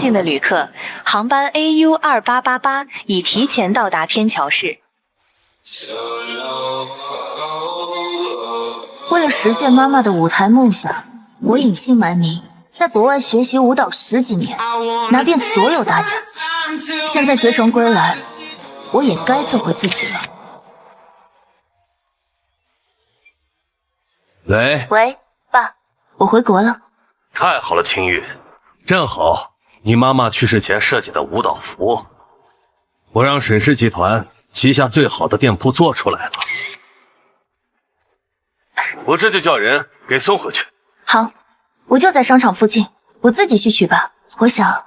境的旅客，航班 AU2888 已提前到达天桥市。为了实现妈妈的舞台梦想，我隐姓埋名，在国外学习舞蹈10几年，拿遍所有大奖。现在学成归来，我也该做回自己了。喂，爸，我回国了。太好了，青玉，正好你妈妈去世前设计的舞蹈服，我让沈氏集团旗下最好的店铺做出来了，我这就叫人给送回去。好，我就在商场附近，我自己去取吧。我想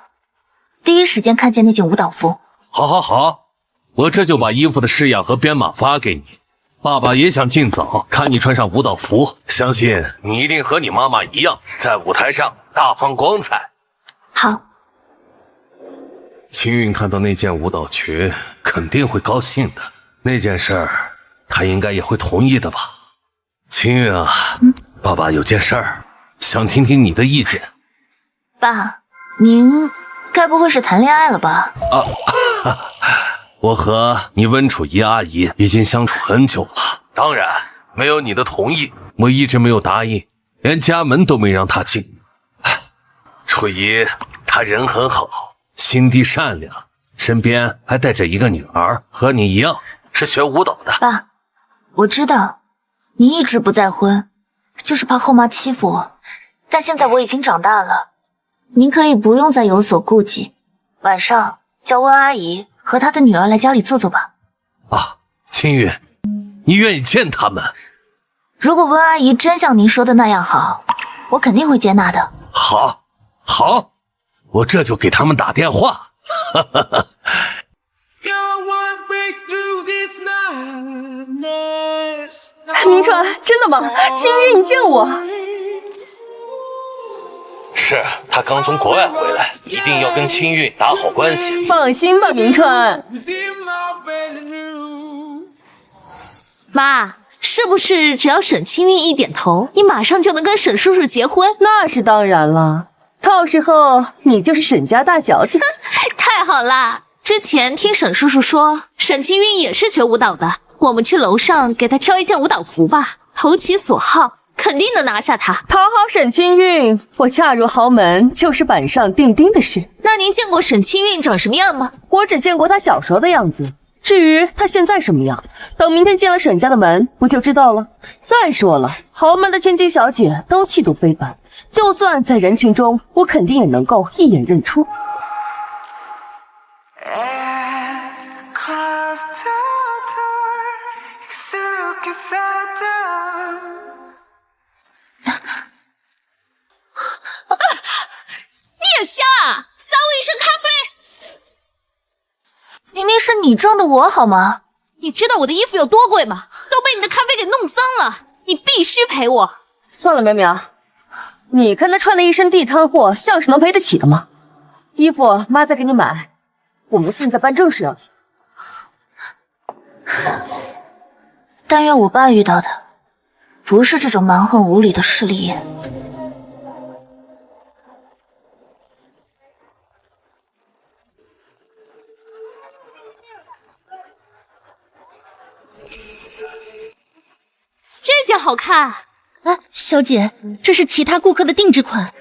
第一时间看见那件舞蹈服。好，我这就把衣服的式样和编码发给你。爸爸也想尽早看你穿上舞蹈服，相信你一定和你妈妈一样，在舞台上大放光彩。好。青韵看到那件舞蹈裙肯定会高兴的，那件事儿她应该也会同意的吧。青韵啊，爸爸有件事儿想听听你的意见。爸，您该不会是谈恋爱了吧？我和你温楚仪阿姨已经相处很久了，当然没有你的同意，我一直没有答应，连家门都没让她进。楚仪她人很好，心地善良，身边还带着一个女儿，和你一样是学舞蹈的。爸，我知道你一直不再婚，就是怕后妈欺负我，但现在我已经长大了，您可以不用再有所顾忌。晚上叫温阿姨和她的女儿来家里坐坐吧。青玉，你愿意见他们？如果温阿姨真像您说的那样好，我肯定会接纳的。好，我这就给他们打电话。明川，真的吗？青玉，你见我？是，他刚从国外回来，一定要跟青韵打好关系。放心吧，明川。妈，是不是只要沈清韵一点头，你马上就能跟沈叔叔结婚？那是当然了，到时候你就是沈家大小姐。太好啦！之前听沈叔叔说，沈清韵也是学舞蹈的，我们去楼上给她挑一件舞蹈服吧，投其所好，肯定能拿下她。讨好沈清韵，我嫁入豪门就是板上钉钉的事。那您见过沈清韵长什么样吗？我只见过她小时候的样子，至于她现在什么样，等明天进了沈家的门，不就知道了。再说了，豪门的千金小姐都气度非凡，就算在人群中，我肯定也能够一眼认出。你也瞎啊！撒我一身咖啡！明明是你撞的我好吗？你知道我的衣服有多贵吗？都被你的咖啡给弄脏了，你必须赔我。算了，苗苗，你看他穿的一身地摊货，像是能赔得起的吗？衣服妈再给你买，我们现在办正事要紧。但愿我爸遇到的不是这种蛮横无理的势利眼。这件好看。哎，小姐，这是其他顾客的定制款。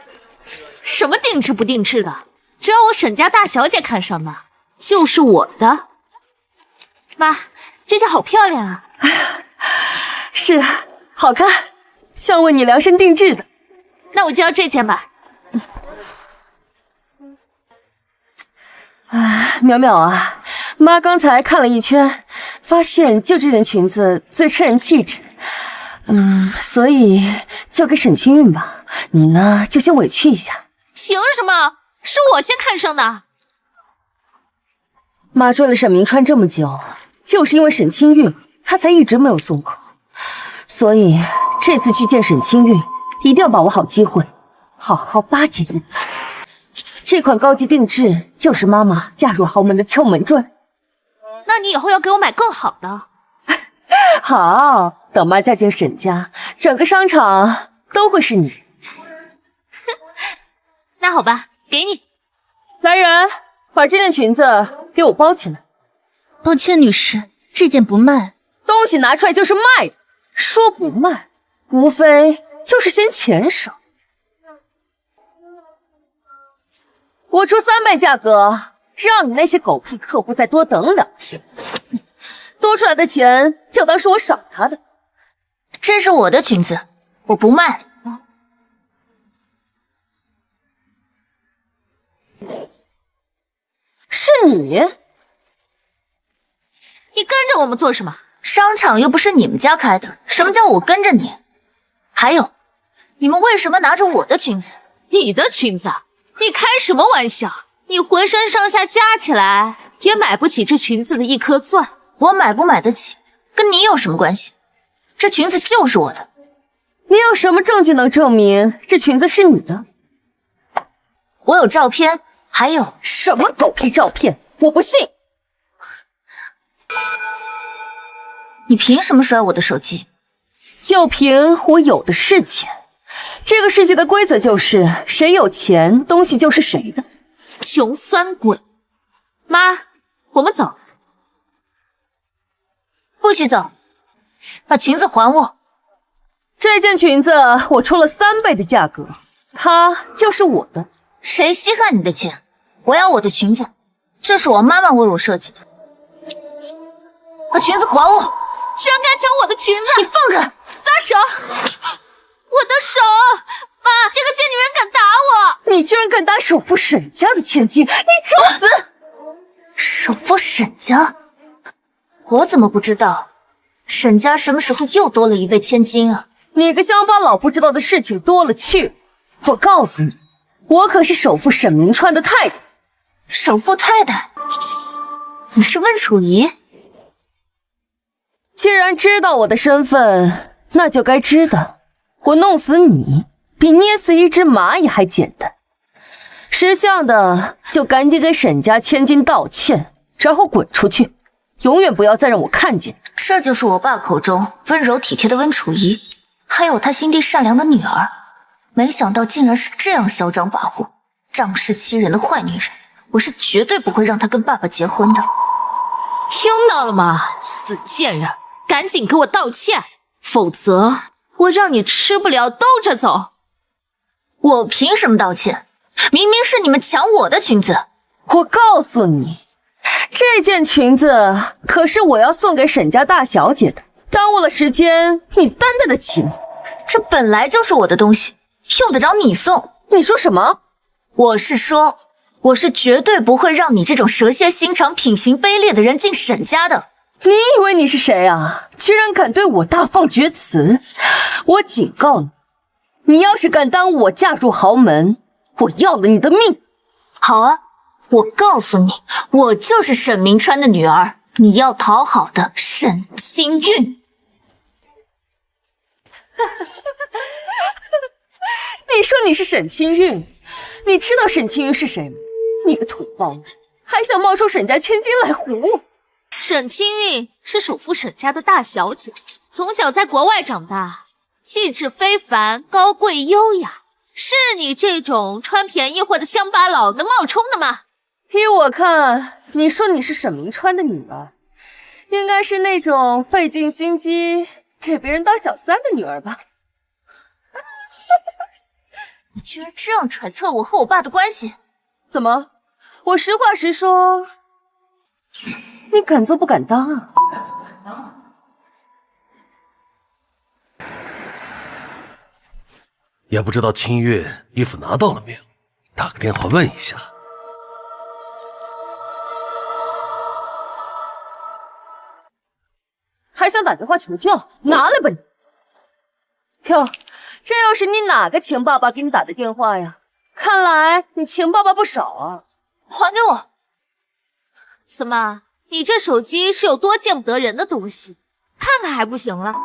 什么定制不定制的？只要我沈家大小姐看上的，就是我的。妈，这件好漂亮啊！是，好看，像为你量身定制的。那我就要这件吧。淼淼啊，妈刚才看了一圈，发现就这件裙子最衬人气质。所以交给沈清韵吧，你呢就先委屈一下。凭什么？是我先看上的。妈追了沈明川这么久，就是因为沈清韵，她才一直没有松口。所以这次去见沈清韵，一定要把握好机会，好好巴结一番。这款高级定制就是妈妈嫁入豪门的敲门砖。那你以后要给我买更好的。好，等妈嫁进沈家，整个商场都会是你。那好吧，给你。来人，把这件裙子给我包起来。抱歉，女士，这件不卖。东西拿出来就是卖的，说不卖，无非就是嫌钱少。我出3倍价格，让你那些狗屁客户再多等2天，多出来的钱就当是我赏他的。这是我的裙子，我不卖。是你？你跟着我们做什么？商场又不是你们家开的，什么叫我跟着你？还有，你们为什么拿着我的裙子？你的裙子？你开什么玩笑？你浑身上下加起来也买不起这裙子的1颗钻。我买不买得起，跟你有什么关系？这裙子就是我的。你有什么证据能证明这裙子是你的？我有照片，还有什么狗屁照片？我不信！你凭什么摔我的手机？就凭我有的是钱。这个世界的规则就是谁有钱，东西就是谁的。穷酸鬼！妈，我们走。不许走，把裙子还我。这件裙子我出了3倍的价格，它就是我的。谁稀罕你的钱？我要我的裙子，这是我妈妈为我设计的。把裙子还我！居然敢抢我的裙子！你放开！撒手！我的手！妈，这个贱女人敢打我！你居然敢打首富沈家的千金，你找死！首富沈家？我怎么不知道？沈家什么时候又多了一位千金啊？你个乡巴佬不知道的事情多了去了。我告诉你，我可是首富沈明川的太太。首富太太？你是温楚仪？既然知道我的身份，那就该知道，我弄死你比捏死一只蚂蚁还简单。识相的就赶紧给沈家千金道歉，然后滚出去，永远不要再让我看见。这就是我爸口中温柔体贴的温楚仪，还有他心地善良的女儿。没想到竟然是这样嚣张跋扈、仗势欺人的坏女人。我是绝对不会让她跟爸爸结婚的。听到了吗，死贱人！赶紧给我道歉，否则我让你吃不了兜着走。我凭什么道歉？明明是你们抢我的裙子。我告诉你，这件裙子可是我要送给沈家大小姐的，耽误了时间，你担待得起吗？这本来就是我的东西，用得着你送？你说什么？我是说，我是绝对不会让你这种蛇蝎心肠、品行卑劣的人进沈家的。你以为你是谁啊？居然敢对我大放厥词！我警告你，你要是敢耽误我嫁入豪门，我要了你的命！好啊，我告诉你，我就是沈明川的女儿，你要讨好的沈清韵。你说你是沈清韵，你知道沈清韵是谁吗？你个土包子，还想冒充沈家千金来唬我！沈清韵是首富沈家的大小姐，从小在国外长大，气质非凡，高贵优雅。是你这种穿便宜货的乡巴佬能冒充的吗？依我看，你说你是沈明川的女儿，应该是那种费尽心机给别人当小三的女儿吧？你居然这样揣测我和我爸的关系？怎么？我实话实说，你敢做不敢当啊？也不知道清韵衣服拿到了没有，打个电话问一下。还想打电话求救？拿来吧你！哟，这又是你哪个钱爸爸给你打的电话呀？看来你钱爸爸不少啊！还给我！怎么，你这手机是有多见不得人的东西？看看还不行了？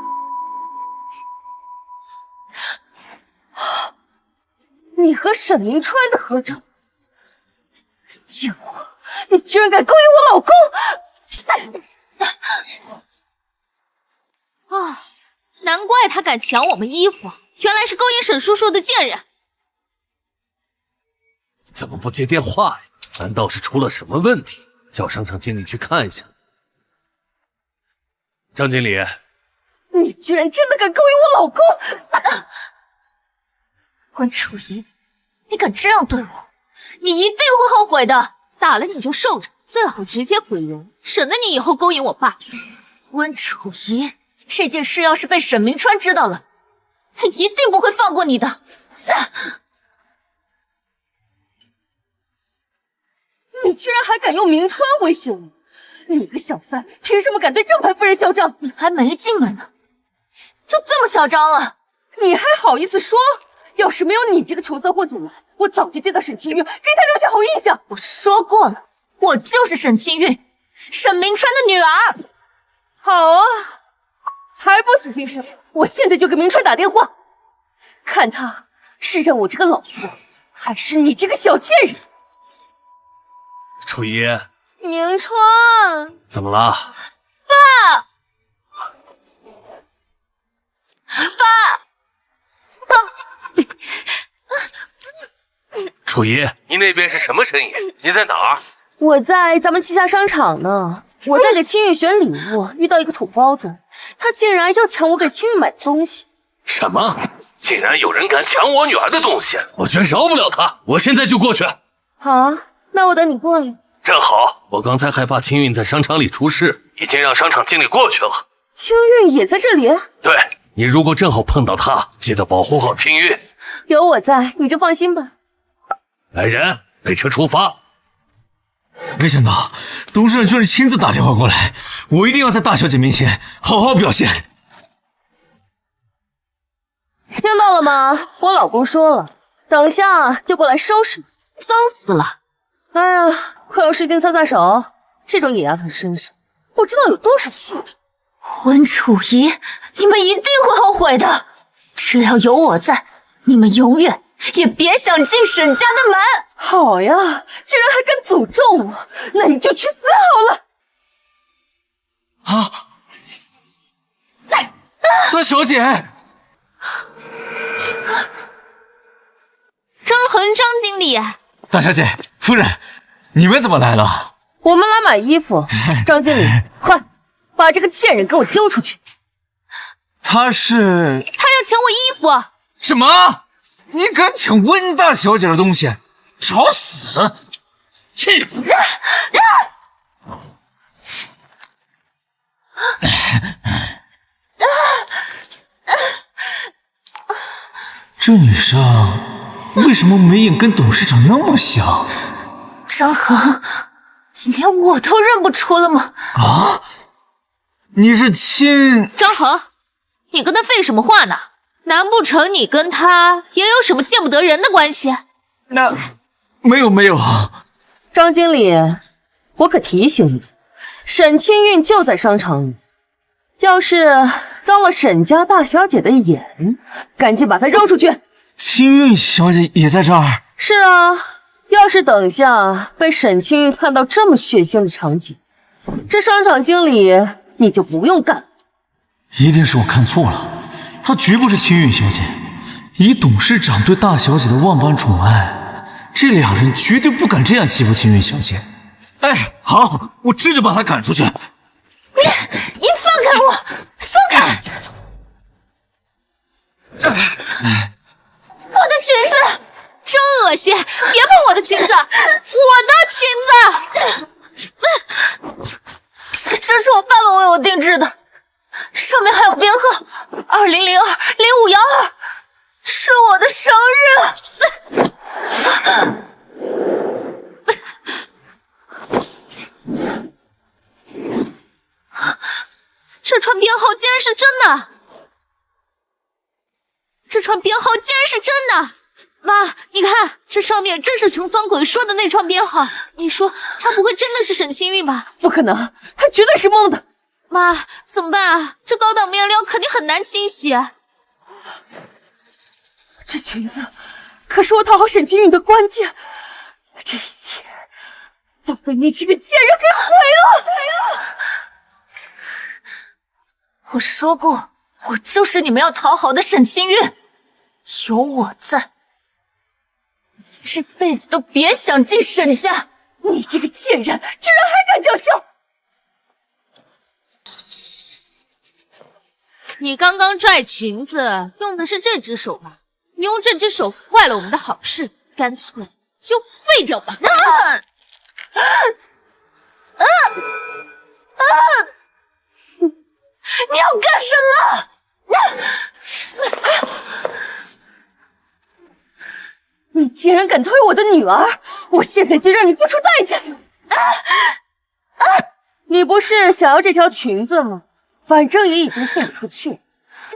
你和沈明川的合照，贱货！你居然敢勾引我老公！啊，难怪他敢抢我们衣服，原来是勾引沈叔叔的贱人。怎么不接电话呀？难道是出了什么问题？叫商场经理去看一下。张经理，你居然真的敢勾引我老公！温楚仪，你敢这样对我，你一定会后悔的。打了你就受着，最好直接毁容，省得你以后勾引我爸。温楚仪，这件事要是被沈明川知道了，他一定不会放过你的。你居然还敢用明川威胁我！你个小三，凭什么敢对正牌夫人嚣张？你还没进门呢，就这么嚣张了？你还好意思说？要是没有你这个穷色货阻拦，我早就见到沈清月，给他留下好印象。我说过了，我就是沈清韵，沈明川的女儿。好啊，还不死心是？我现在就给明川打电话，看他是认我这个老婆，还是你这个小贱人。楚仪，明川，怎么了？楚仪，你那边是什么声音？你在哪儿？我在咱们旗下商场呢，我在给青玉选礼物，遇到一个土包子，他竟然要抢我给青玉买的东西。什么？竟然有人敢抢我女儿的东西！我绝饶不了他！我现在就过去。好啊，那我等你过来。正好，我刚才害怕青韵在商场里出事，已经让商场经理过去了。青韵也在这里？对，你如果正好碰到他，记得保护好青韵。有我在，你就放心吧。来人，备车出发。没想到董事长居然亲自打电话过来，我一定要在大小姐面前好好表现。听到了吗？我老公说了，等下就过来收拾你。脏死了！哎呀，快用湿巾擦擦手，这种野丫头身上不知道有多少细菌。温楚仪，你们一定会后悔的。只要有我在，你们永远也别想进沈家的门。好呀，居然还敢诅咒我，那你就去死好了。啊！大小姐，张恒，张经理，大小姐，夫人，你们怎么来了？我们来买衣服。张经理，快把这个贱人给我丢出去！他要抢我衣服！什么？你敢抢温大小姐的东西？找死！欺负！这女生为什么眉眼跟董事长那么像？张恒，你连我都认不出了吗？啊！你是亲……张恒，你跟他废什么话呢？难不成你跟他也有什么见不得人的关系？那没有。张经理，我可提醒你，沈清韵就在商场里，要是脏了沈家大小姐的眼，赶紧把她扔出去。清韵小姐也在这儿？是啊，要是等下被沈清韵看到这么血腥的场景，这商场经理你就不用干了。一定是我看错了，她绝不是清韵小姐。以董事长对大小姐的万般宠爱，这两人绝对不敢这样欺负清韵小姐。哎，好，我这就把她赶出去。你放开我，松开！我的裙子！真恶心！别碰我的裙子！我的裙子！这是我爸爸为我定制的，上面还有编号2002-0512，是我的生日。这串编号竟然是真的！这串编号竟然是真的！妈，你看，这上面正是穷酸鬼说的那串编号。你说他不会真的是沈清韵吧？不可能，他绝对是蒙的。妈，怎么办啊？这高档面料肯定很难清洗。这裙子可是我讨好沈清韵的关键，这一切都被你这个贱人给毁了！我说过，我就是你们要讨好的沈清韵，有我在，这辈子都别想进沈家。你这个贱人，居然还敢叫嚣！你刚刚拽裙子用的是这只手吧？你用这只手坏了我们的好事，干脆就废掉吧！你要干什么？你竟然敢推我的女儿！我现在就让你付出代价！你不是想要这条裙子吗？反正也已经送不出去，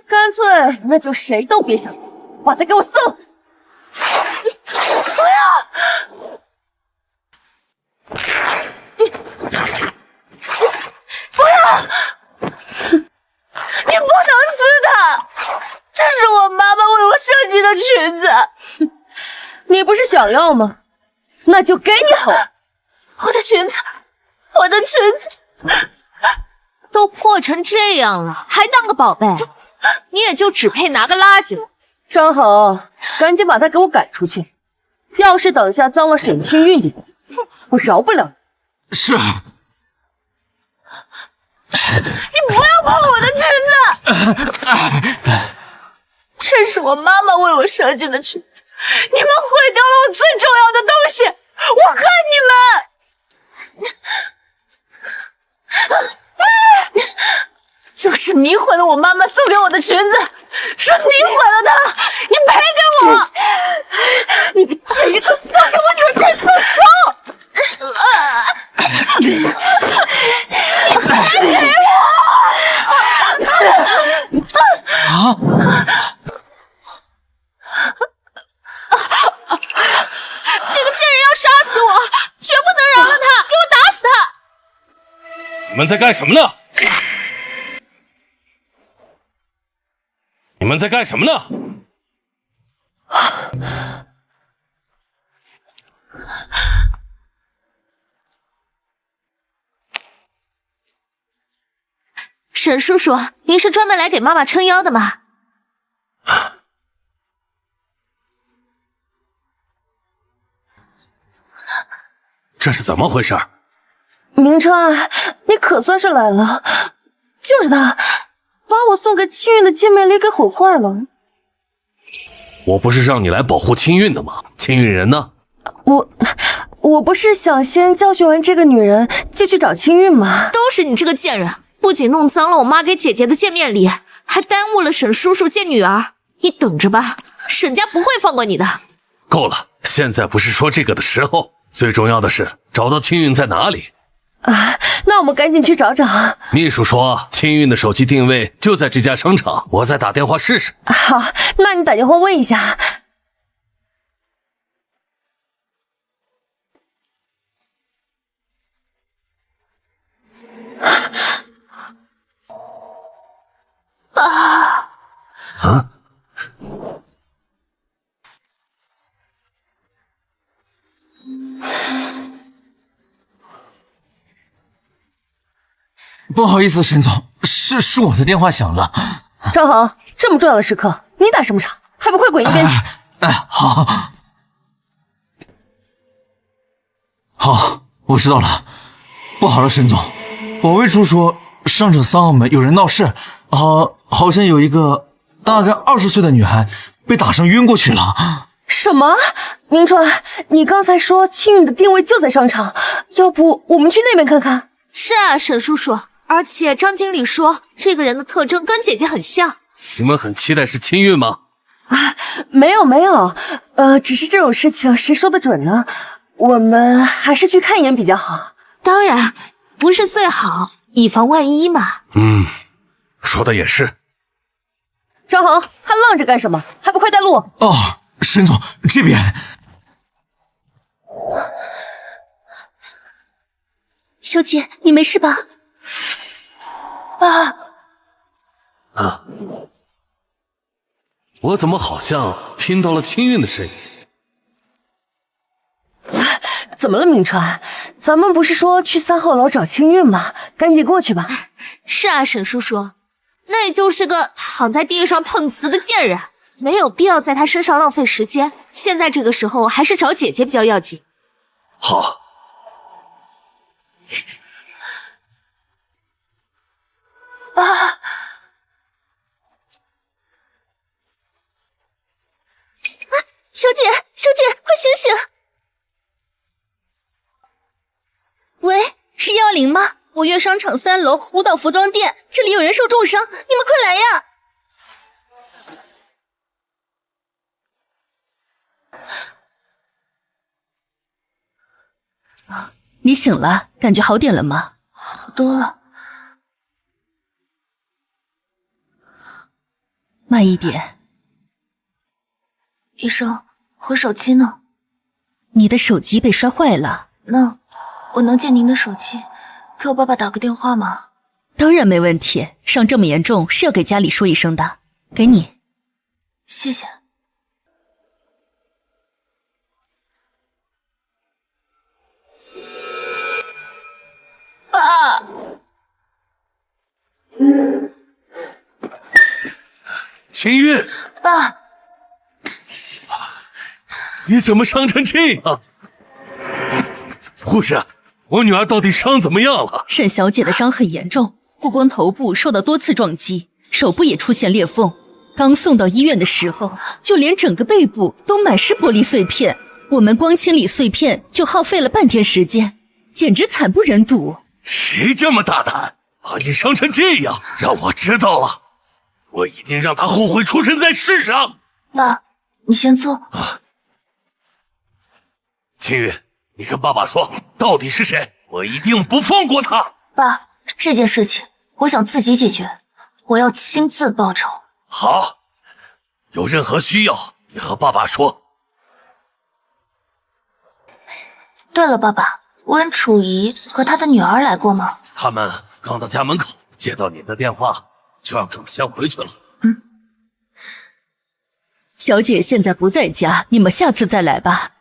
干脆那就谁都别想把它给我送！不要！不要！你不能撕它！这是我妈妈为我设计的裙子。你不是想要吗？那就给你好了。我的裙子，我的裙子。都破成这样了，还当个宝贝？你也就只配拿个垃圾了。张恒，赶紧把他给我赶出去！要是等下脏了沈清韵的人，我饶不了你。是。你不要碰我的裙子！这是我妈妈为我设计的裙子，你们毁掉了我最重要的东西，我恨你们！就是你毁了我妈妈送给我的裙子，是你毁了它，你赔给我！你个贱人，放开我女儿，快放手！你赔给我！啊！这个贱人要杀死我，绝不能饶了他！给我打死他！你们在干什么呢？你们在干什么呢？沈叔叔，您是专门来给妈妈撑腰的吗？这是怎么回事？明川，你可算是来了，就是他，把我送给青韵的见面礼给毁坏了。我不是让你来保护青韵的吗？青韵人呢？我不是想先教训完这个女人，就去找青韵吗？都是你这个贱人，不仅弄脏了我妈给姐姐的见面礼，还耽误了沈叔叔见女儿。你等着吧，沈家不会放过你的。够了，现在不是说这个的时候，最重要的是找到青韵在哪里。啊，那我们赶紧去找找。秘书说青韵的手机定位就在这家商场，我再打电话试试。好，那你打电话问一下。啊！不好意思，沈总，是我的电话响了。张恒，这么重要的时刻，你打什么岔？还不快滚一边去！好，我知道了。不好了，沈总，保卫处说商场3号门有人闹事，好像有一个大概20岁的女孩被打伤晕过去了。什么？明川，你刚才说青韵的定位就在商场，要不我们去那边看看？是啊，沈叔叔，而且张经理说这个人的特征跟姐姐很像。你们很期待是青韵吗？啊，没有，只是这种事情谁说得准呢？我们还是去看一眼比较好。当然，不是最好，以防万一嘛。说的也是。张恒，还愣着干什么？还不快带路！哦，沈总，这边。小姐，你没事吧？我怎么好像听到了青韵的声音？怎么了，明川？咱们不是说去3号楼找青韵吗？赶紧过去吧。是啊，沈叔叔，那就是个躺在地上碰瓷的贱人，没有必要在他身上浪费时间。现在这个时候，还是找姐姐比较要紧。好，小姐，小姐，快醒醒！喂，是110吗？我约商场3楼舞蹈服装店，这里有人受重伤，你们快来呀！你醒了，感觉好点了吗？好多了。慢一点。医生，我手机呢？你的手机被摔坏了。那我能借您的手机，给我爸爸打个电话吗？当然没问题，伤这么严重是要给家里说一声的。给你。谢谢。爸。秦韵，爸。你怎么伤成这样？护士，我女儿到底伤怎么样了？沈小姐的伤很严重，不光头部受到多次撞击，手部也出现裂缝。刚送到医院的时候，就连整个背部都满是玻璃碎片。我们光清理碎片就耗费了半天时间，简直惨不忍睹。谁这么大胆，把你伤成这样？让我知道了，我一定让他后悔出生在世上。爸，你先坐。秦宇，你跟爸爸说，到底是谁？我一定不放过他。爸，这件事情我想自己解决，我要亲自报仇。好，有任何需要你和爸爸说。对了，爸爸，温楚怡和她的女儿来过吗？他们刚到家门口，接到你的电话，就让他们先回去了。小姐现在不在家，你们下次再来吧。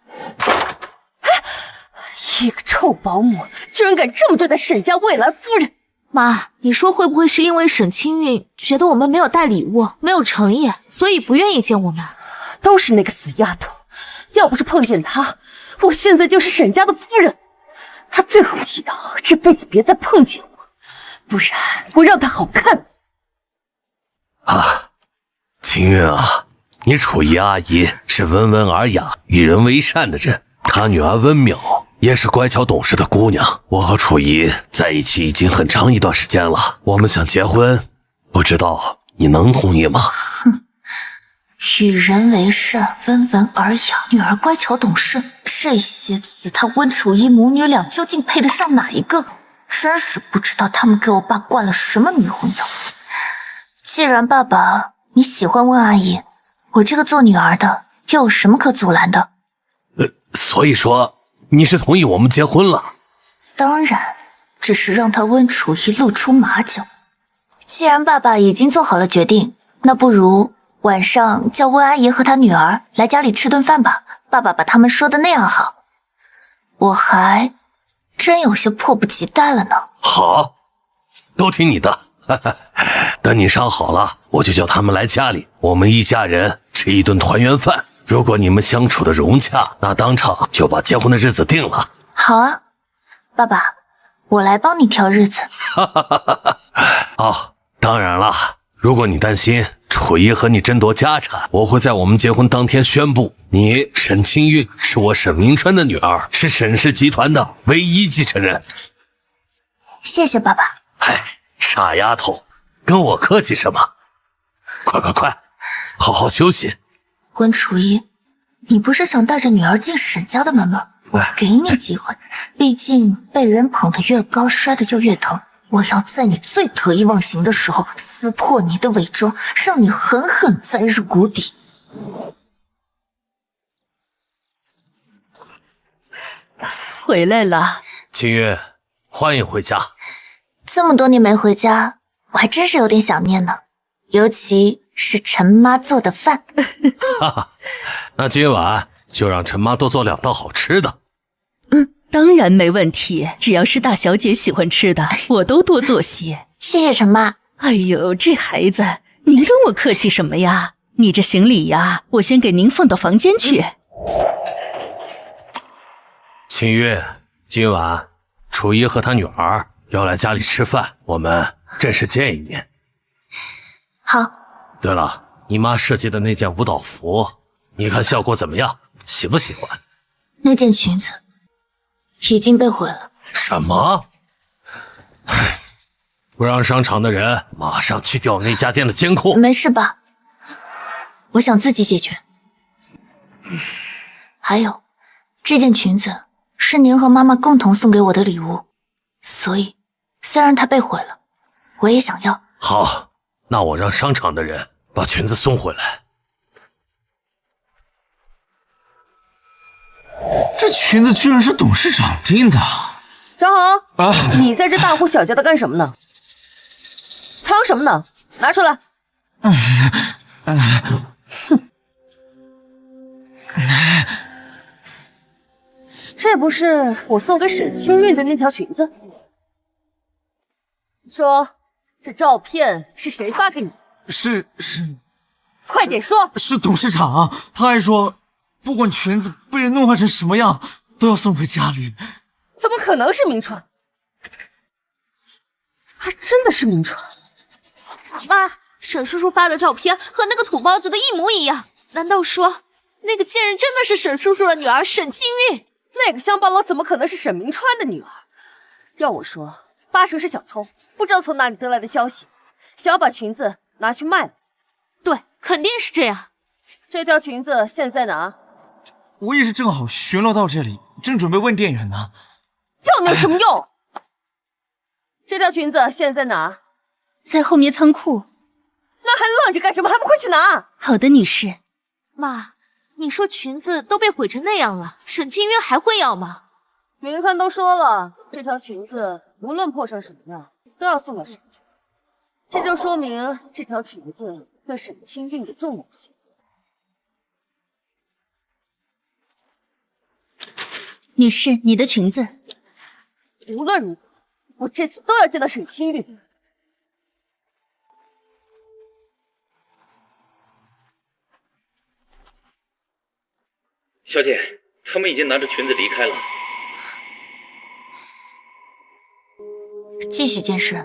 一个臭保姆，居然敢这么对待沈家未来夫人！妈，你说会不会是因为沈清韵觉得我们没有带礼物，没有诚意，所以不愿意见我们？都是那个死丫头，要不是碰见她，我现在就是沈家的夫人。她最后祈祷这辈子别再碰见我，不然我让她好看。秦韵啊，你楚怡阿姨是温文尔雅、与人为善的人，她女儿温淼也是乖巧懂事的姑娘。我和楚怡在一起已经很长一段时间了，我们想结婚，不知道你能同意吗？与人为善，温文尔雅，女儿乖巧懂事，这些词他温楚怡母女俩究竟配得上哪一个？真是不知道他们给我爸灌了什么迷魂药。既然爸爸你喜欢温阿姨，我这个做女儿的又有什么可阻拦的？所以说你是同意我们结婚了？当然，只是让他温楚怡露出马脚。既然爸爸已经做好了决定，那不如晚上叫温阿姨和她女儿来家里吃顿饭吧。爸爸把他们说的那样好，我还真有些迫不及待了呢。好，都听你的。等你伤好了，我就叫他们来家里，我们一家人吃一顿团圆饭。如果你们相处的融洽，那当场就把结婚的日子定了。好啊，爸爸，我来帮你挑日子。哦，当然了，如果你担心楚怡和你争夺家产，我会在我们结婚当天宣布，你沈清韵是我沈明川的女儿，是沈氏集团的唯一继承人。谢谢爸爸。傻丫头，跟我客气什么？快，好好休息。温楚怡，你不是想带着女儿进沈家的门吗？我给你机会，毕竟被人捧得越高，摔得就越疼。我要在你最得意忘形的时候撕破你的伪装，让你狠狠栽入谷底。回来了。清韵，欢迎回家。这么多年没回家，我还真是有点想念呢，尤其是陈妈做的饭。那今晚就让陈妈多做2道好吃的。当然没问题，只要是大小姐喜欢吃的，我都多做些。谢谢陈妈。哎呦，这孩子，您跟我客气什么呀？你这行李呀，我先给您放到房间去。清韵，今晚楚姨和她女儿要来家里吃饭，我们正式见一面。好。对了，你妈设计的那件舞蹈服，你看效果怎么样？喜不喜欢？那件裙子已经被毁了。什么？不让商场的人马上去调那家店的监控。没事吧？我想自己解决。还有，这件裙子是您和妈妈共同送给我的礼物，所以虽然它被毁了，我也想要。好，那我让商场的人把裙子送回来。这裙子居然是董事长订的。张恒啊，你在这大呼小叫的干什么呢？藏什么呢？拿出来！这不是我送给沈清韵的那条裙子？说，这照片是谁发给你？是，快点说！是董事长，他还说，不管裙子被人弄坏成什么样，都要送回家里。怎么可能是明川？还真的是明川！妈，沈叔叔发的照片和那个土包子的一模一样，难道说那个贱人真的是沈叔叔的女儿沈清韵？那个乡巴佬怎么可能是沈明川的女儿？要我说，80%是小偷，不知道从哪里得来的消息，想要把裙子拿去卖了。对，肯定是这样。这条裙子现在哪？我也是正好巡逻到这里，正准备问店员呢。要你有什么用？这条裙子现在哪？在后面仓库。那还愣着干什么？还不快去拿！好的，女士。妈，你说裙子都被毁成那样了，沈清韵还会要吗？明川都说了，这条裙子无论破成什么样，都要送给沈家。这就说明这条裙子对沈清韵的重要性。女士，你的裙子。无论如何，我这次都要见到沈清韵。小姐，他们已经拿着裙子离开了。继续监视。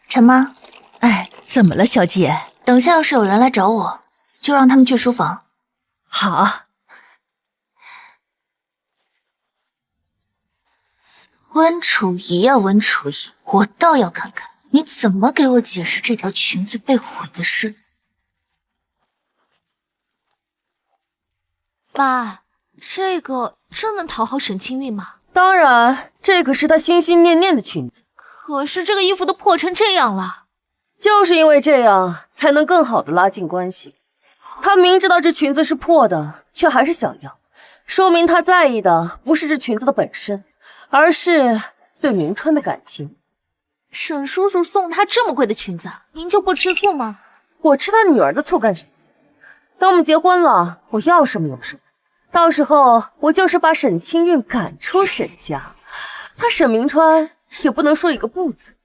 陈妈，哎，怎么了，小姐？等下要是有人来找我，就让他们去书房。好。温楚仪呀，温楚仪，我倒要看看你怎么给我解释这条裙子被毁的事。妈，这个真能讨好沈清韵吗？当然，这可是她心心念念的裙子。可是这个衣服都破成这样了。就是因为这样，才能更好的拉近关系。她明知道这裙子是破的，却还是想要，说明她在意的不是这裙子的本身，而是对明川的感情。沈叔叔送她这么贵的裙子，您就不吃醋吗？我吃他女儿的醋干什么？等我们结婚了，我要什么有什么。到时候我就是把沈清韵赶出沈家，他沈明川也不能说一个不字。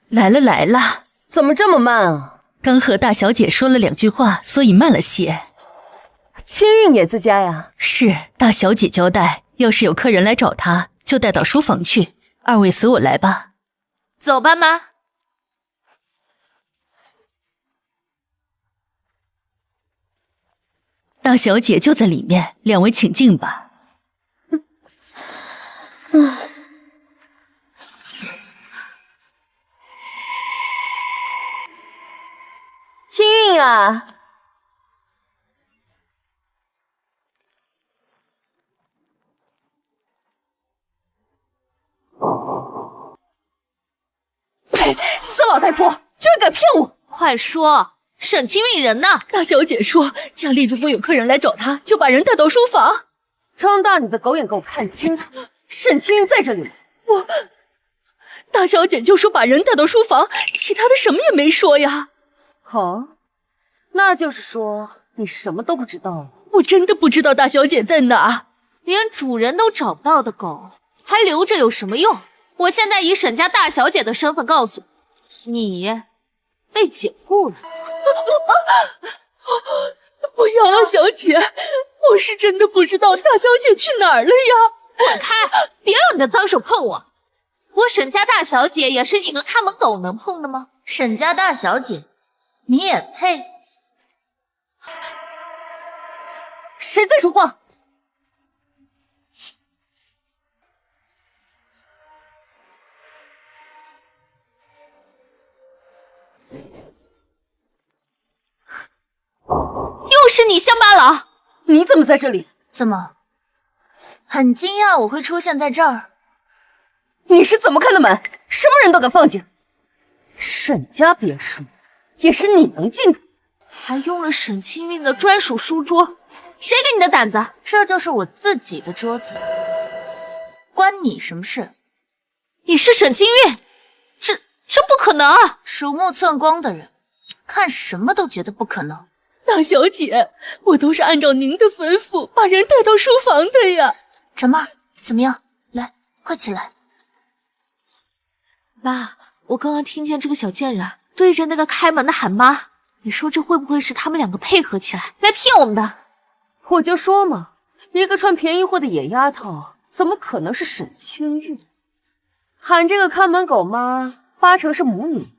来了来了，怎么这么慢啊？刚和大小姐说了2句话，所以慢了些。清韵也自家呀？是，大小姐交代，要是有客人来找她，就带到书房去。2位随我来吧。走吧，妈。大小姐就在里面，2位请进吧。清韵啊，死老太婆，居然敢骗我！快说，沈清韵人呢？大小姐说，家里如果有客人来找她，就把人带到书房。张大你的狗眼给我看清楚，沈清韵在这里吗？大小姐就说把人带到书房，其他的什么也没说呀。哦，那就是说你什么都不知道了。我真的不知道大小姐在哪，连主人都找不到的狗，还留着有什么用？我现在以沈家大小姐的身份告诉你，被解雇了。不要啊，小姐，我是真的不知道大小姐去哪儿了呀！滚开！别用你的脏手碰我！我沈家大小姐也是你个看门狗能碰的吗？沈家大小姐，你也配？谁在说话？又是你乡巴佬！你怎么在这里？怎么，很惊讶我会出现在这儿？你是怎么看的门？什么人都敢放进？沈家别墅也是你能进的？还用了沈清韵的专属书桌，谁给你的胆子？这就是我自己的桌子，关你什么事？你是沈清韵？这不可能啊！鼠目寸光的人，看什么都觉得不可能。大小姐，我都是按照您的吩咐把人带到书房的呀。陈妈，怎么样？来，快起来。爸，我刚刚听见这个小贱人对着那个开门的喊妈，你说这会不会是他们两个配合起来来骗我们的？我就说嘛，一个穿便宜货的野丫头，怎么可能是沈清韵？喊这个看门狗妈，八成是母女。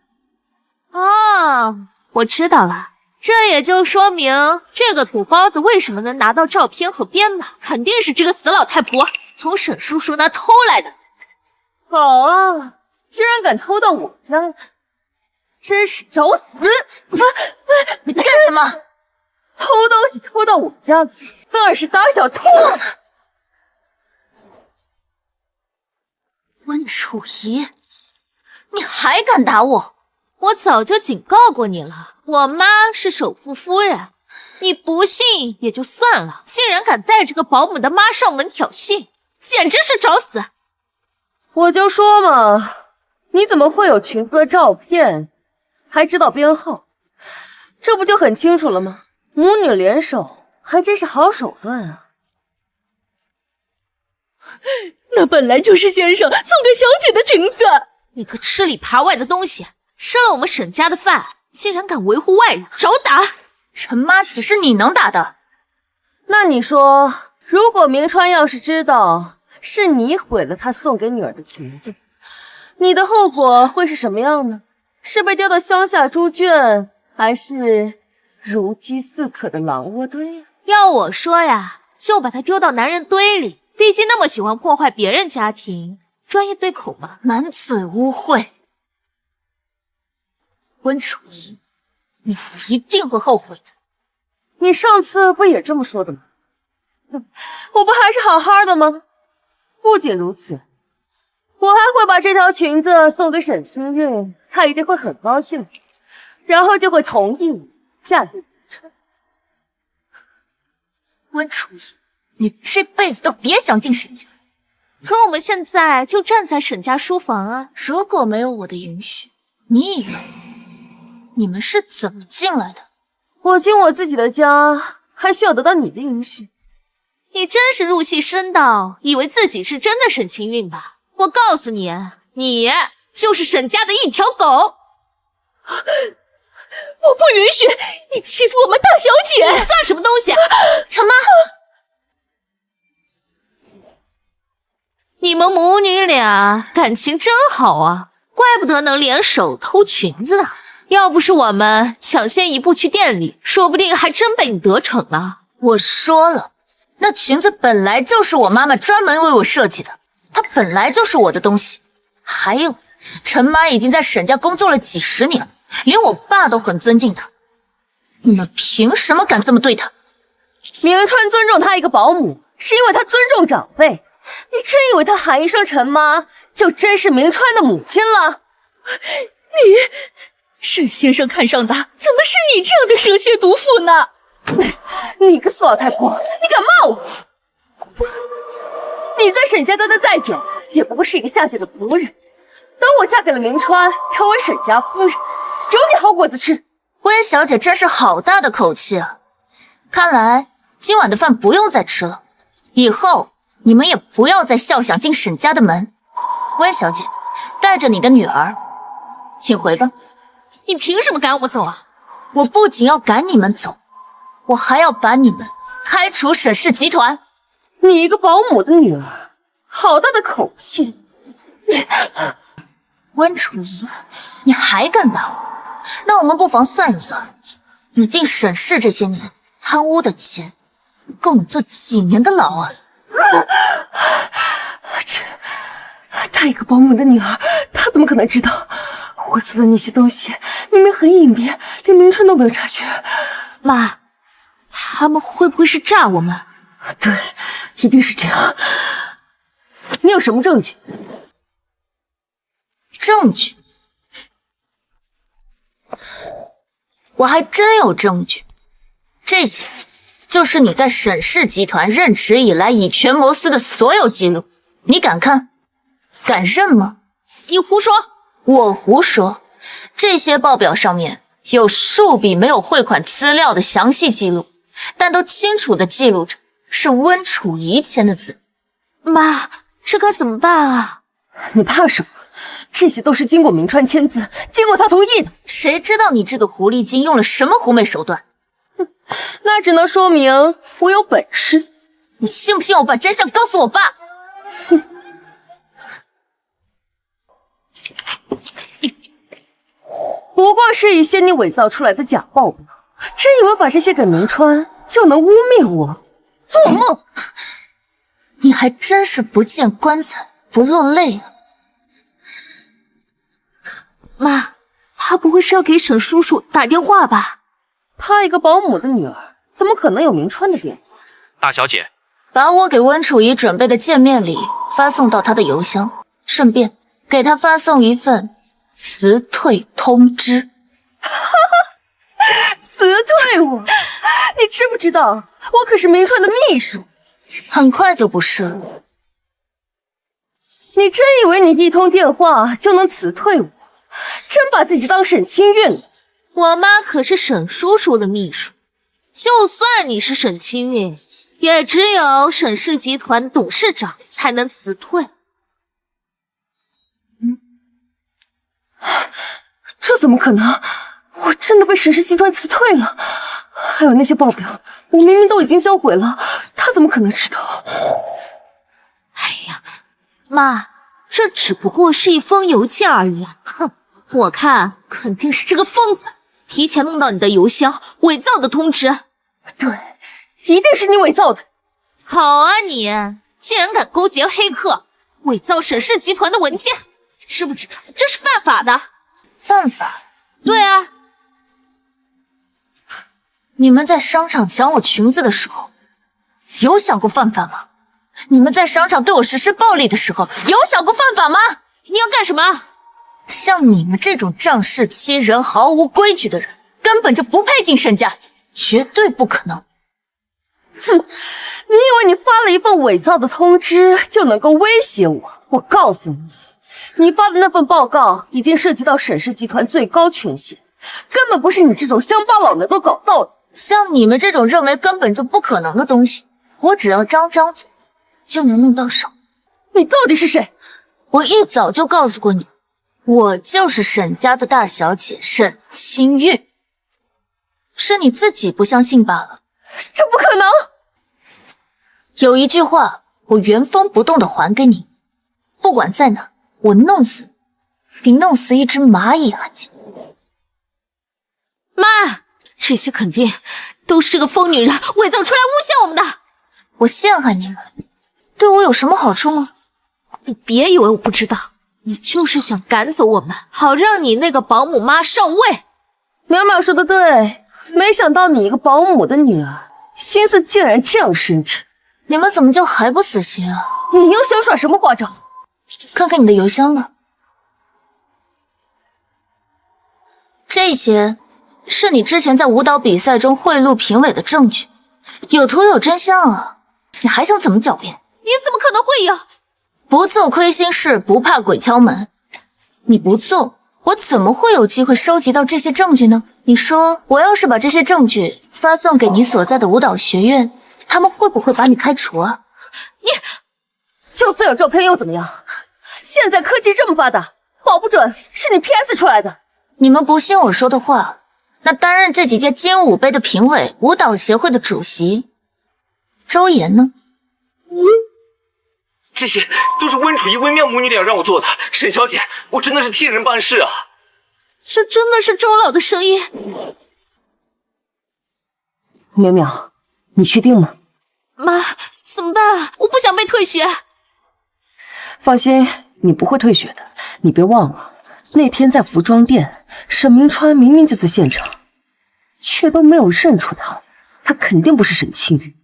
啊，我知道了，这也就说明这个土包子为什么能拿到照片和编码，肯定是这个死老太婆从沈叔叔那偷来的。好啊，居然敢偷到我家，真是找死！你干什么？偷东西偷到我家，当然是打小偷。温楚仪，你还敢打我？我早就警告过你了，我妈是首富夫人，你不信也就算了，竟然敢带着个保姆的妈上门挑衅，简直是找死！我就说嘛，你怎么会有裙子的照片，还知道编号？这不就很清楚了吗？母女联手，还真是好手段啊！那本来就是先生送给小姐的裙子。你个吃里扒外的东西，吃了我们沈家的饭，竟然敢维护外人，找打！陈妈岂是你能打的？那你说，如果明川要是知道是你毁了他送给女儿的裙子，你的后果会是什么样呢？是被丢到乡下猪圈，还是如饥似渴的狼窝堆？要我说呀，就把他丢到男人堆里，毕竟那么喜欢破坏别人家庭，专业对口嘛。满嘴污秽，温楚仪，你一定会后悔的。你上次不也这么说的吗？我不还是好好的吗？不仅如此，我还会把这条裙子送给沈清韵，她一定会很高兴，然后就会同意嫁给陈。温楚仪，你这辈子都别想进沈家。可我们现在就站在沈家书房啊！如果没有我的允许，你以为你们是怎么进来的？我进我自己的家，还需要得到你的允许？你真是入戏深到以为自己是真的沈清韵吧？我告诉你，你就是沈家的一条狗！我不允许你欺负我们大小姐！你算什么东西？陈妈，你们母女俩感情真好啊，怪不得能联手偷裙子呢。要不是我们抢先一步去店里，说不定还真被你得逞了。我说了，那裙子本来就是我妈妈专门为我设计的，它本来就是我的东西。还有，陈妈已经在沈家工作了几十年了，连我爸都很尊敬她。你们凭什么敢这么对她？明川尊重她一个保姆，是因为他尊重长辈。你真以为他喊一声陈妈，就真是明川的母亲了？沈先生看上的怎么是你这样的蛇蝎毒妇呢？你个死老太婆，你敢骂我？你在沈家待得再久，也不过是一个下贱的仆人。等我嫁给了明川，成为沈家夫人，有你好果子吃。温小姐真是好大的口气啊！看来今晚的饭不用再吃了，以后你们也不要再笑想进沈家的门。温小姐，带着你的女儿，请回吧。你凭什么赶我们走啊？我不仅要赶你们走，我还要把你们开除沈氏集团。你一个保姆的女儿，好大的口气！温楚仪，你还敢打我？那我们不妨算一算，你进沈氏这些年贪污的钱，够你坐几年的牢啊！她一个保姆的女儿，她怎么可能知道我做的那些东西明明很隐蔽，连明川都没有察觉？妈，他们会不会是诈我们？对，一定是这样。你有什么证据？证据？我还真有证据。这些就是你在沈氏集团任职以来以权谋私的所有记录，你敢看？敢认吗？你胡说！我胡说。这些报表上面有数笔没有汇款资料的详细记录，但都清楚地记录着是温楚仪签的字。妈，这该怎么办啊？你怕什么？这些都是经过明川签字，经过他同意的。谁知道你这个狐狸精用了什么狐媚手段？那只能说明我有本事。你信不信我把真相告诉我爸？不过是一些你伪造出来的假报表，真以为把这些给明川就能污蔑我？做梦！你还真是不见棺材不落泪啊！妈，他不会是要给沈叔叔打电话吧？他一个保姆的女儿，怎么可能有明川的电话？大小姐，把我给温楚仪准备的见面礼发送到他的邮箱，顺便给他发送一份辞退通知。辞退我？你知不知道我可是明川的秘书？很快就不是了。你真以为你一通电话就能辞退我？真把自己当沈清韵了？我妈可是沈叔叔的秘书，就算你是沈清韵，也只有沈氏集团董事长才能辞退。这怎么可能？我真的被沈氏集团辞退了？还有那些报表，我明明都已经销毁了，他怎么可能知道？哎呀，妈，这只不过是一封邮件而已啊！哼，我看肯定是这个疯子提前弄到你的邮箱，伪造的通知。对，一定是你伪造的。好啊你，竟然敢勾结黑客，伪造沈氏集团的文件，知不知道这是犯法的？犯法？对啊。你们在商场抢我裙子的时候，有想过犯法吗？你们在商场对我实施暴力的时候，有想过犯法吗？你要干什么？像你们这种仗势欺人、毫无规矩的人，根本就不配进沈家，绝对不可能。哼，你以为你发了一份伪造的通知就能够威胁我？我告诉你，你发的那份报告已经涉及到沈氏集团最高权限，根本不是你这种乡巴佬能够搞到的。像你们这种认为根本就不可能的东西，我只要张嘴就能弄到手。你到底是谁？我一早就告诉过你，我就是沈家的大小姐沈清韵，是你自己不相信罢了。这不可能！有一句话，我原封不动的还给你，不管在哪，我弄死你，比弄死一只蚂蚁还近。妈，这些肯定都是这个疯女人伪造出来诬陷我们的。我陷害你们，对我有什么好处吗？你别以为我不知道，你就是想赶走我们，好让你那个保姆妈上位。淼淼说的对，没想到你一个保姆的女儿，心思竟然这样深沉。你们怎么就还不死心啊？你又想耍什么花招？看看你的邮箱吧，这些是你之前在舞蹈比赛中贿赂评委的证据，有图有真相啊！你还想怎么狡辩？你怎么可能会有？不做亏心事，不怕鬼敲门。你不做，我怎么会有机会收集到这些证据呢？你说，我要是把这些证据发送给你所在的舞蹈学院，他们会不会把你开除啊？你就算有照片又怎么样？现在科技这么发达，保不准是你 PS 出来的。你们不信我说的话，那担任这几届金舞杯的评委、舞蹈协会的主席周岩呢？这些都是温楚仪、微妙母女俩让我做的。沈小姐，我真的是替人办事啊。这真的是周老的声音。淼淼，你确定吗？妈，怎么办啊？我不想被退学。放心，你不会退学的。你别忘了，那天在服装店，沈明川明明就在现场，却都没有认出他，他肯定不是沈清玉。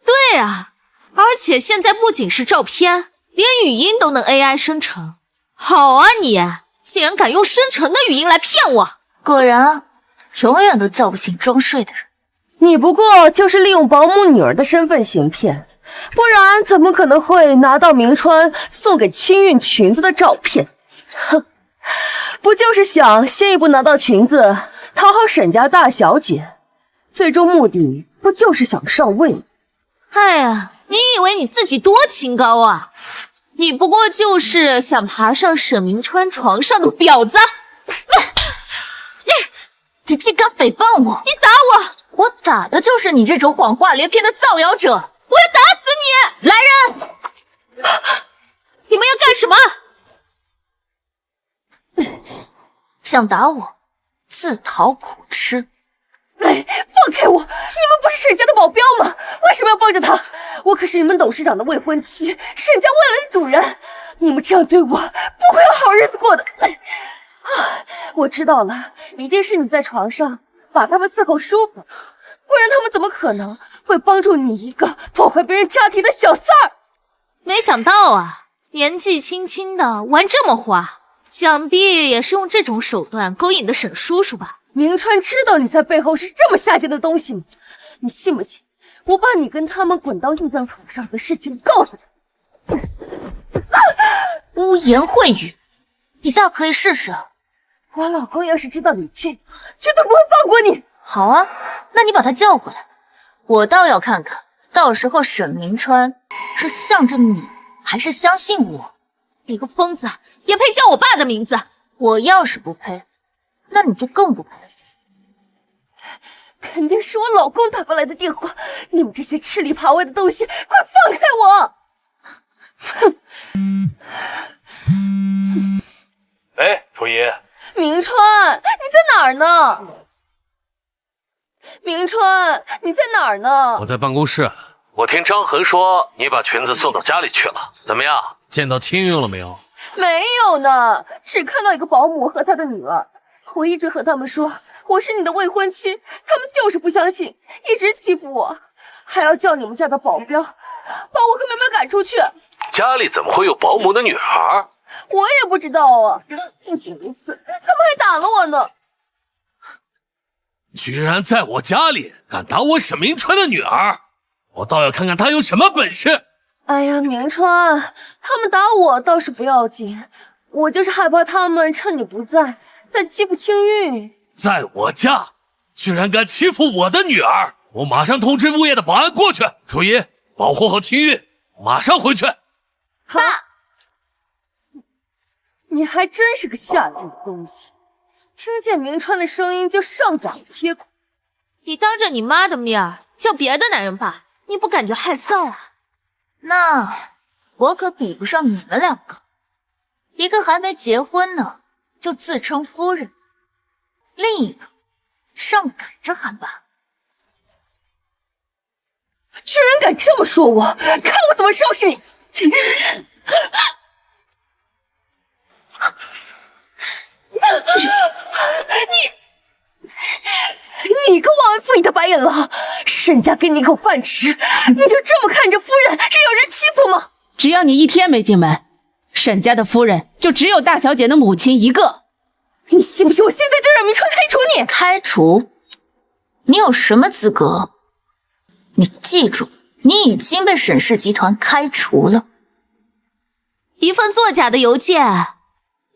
对啊，而且现在不仅是照片，连语音都能 AI 生成。好啊你，竟然敢用生成的语音来骗我！果然，永远都叫不醒装睡的人。你不过就是利用保姆女儿的身份行骗，不然怎么可能会拿到明川送给清韵裙子的照片？哼，不就是想先一步拿到裙子，讨好沈家大小姐，最终目的不就是想上位？哎呀，你以为你自己多清高啊？你不过就是想爬上沈明川床上的婊子！你竟敢诽谤我！你打我！我打的就是你这种谎话连篇的造谣者！我要打死你！来人！你们要干什么？想打我，自讨苦吃！哎，放开我！你们不是沈家的保镖吗？为什么要帮着他？我可是你们董事长的未婚妻，沈家未来的主人。你们这样对我，不会有好日子过的。我知道了，一定是你在床上把他们伺候舒服，不然他们怎么可能会帮助你一个破坏别人家庭的小三儿？没想到啊，年纪轻轻的玩这么花，想必也是用这种手段勾引的沈叔叔吧？明川知道你在背后是这么下贱的东西吗？你信不信我把你跟他们滚到一张床上的事情告诉他？污言秽语，你大可以试试。我老公要是知道你这样，绝对不会放过你。好啊，那你把他叫回来，我倒要看看，到时候沈明川是向着你，还是相信我？你个疯子，也配叫我爸的名字？我要是不配，那你就更不配。肯定是我老公打过来的电话，你们这些吃里扒外的东西，快放开我！哼！哎，楚仪，明川，你在哪儿呢？明川，你在哪儿呢？我在办公室。我听张恒说你把裙子送到家里去了，怎么样？见到清韵了没有？没有呢，只看到一个保姆和他的女儿。我一直和他们说我是你的未婚妻，他们就是不相信，一直欺负我，还要叫你们家的保镖把我和苗苗赶出去。家里怎么会有保姆的女孩？我也不知道啊，不仅如此，他们还打了我呢。居然在我家里敢打我沈明川的女儿，我倒要看看他有什么本事。哎呀，明川，他们打我倒是不要紧，我就是害怕他们趁你不在再欺负清韵。在我家居然敢欺负我的女儿，我马上通知物业的保安过去。楚仪，保护好清韵，马上回去。爸，你还真是个下贱的东西，听见明川的声音就上赶着贴口。你当着你妈的面叫别的男人爸，你不感觉害臊啊？那我可比不上你们两个，一个还没结婚呢，就自称夫人，另一个上赶着喊爸。居然敢这么说我，看我怎么收拾你！你个忘恩负义的白眼狼，沈家给你一口饭吃，你就这么看着夫人任由人欺负吗？只要你一天没进门，沈家的夫人就只有大小姐的母亲一个。你信不信我现在就让明川开除你？开除？你有什么资格？你记住，你已经被沈氏集团开除了。一份作假的邮件，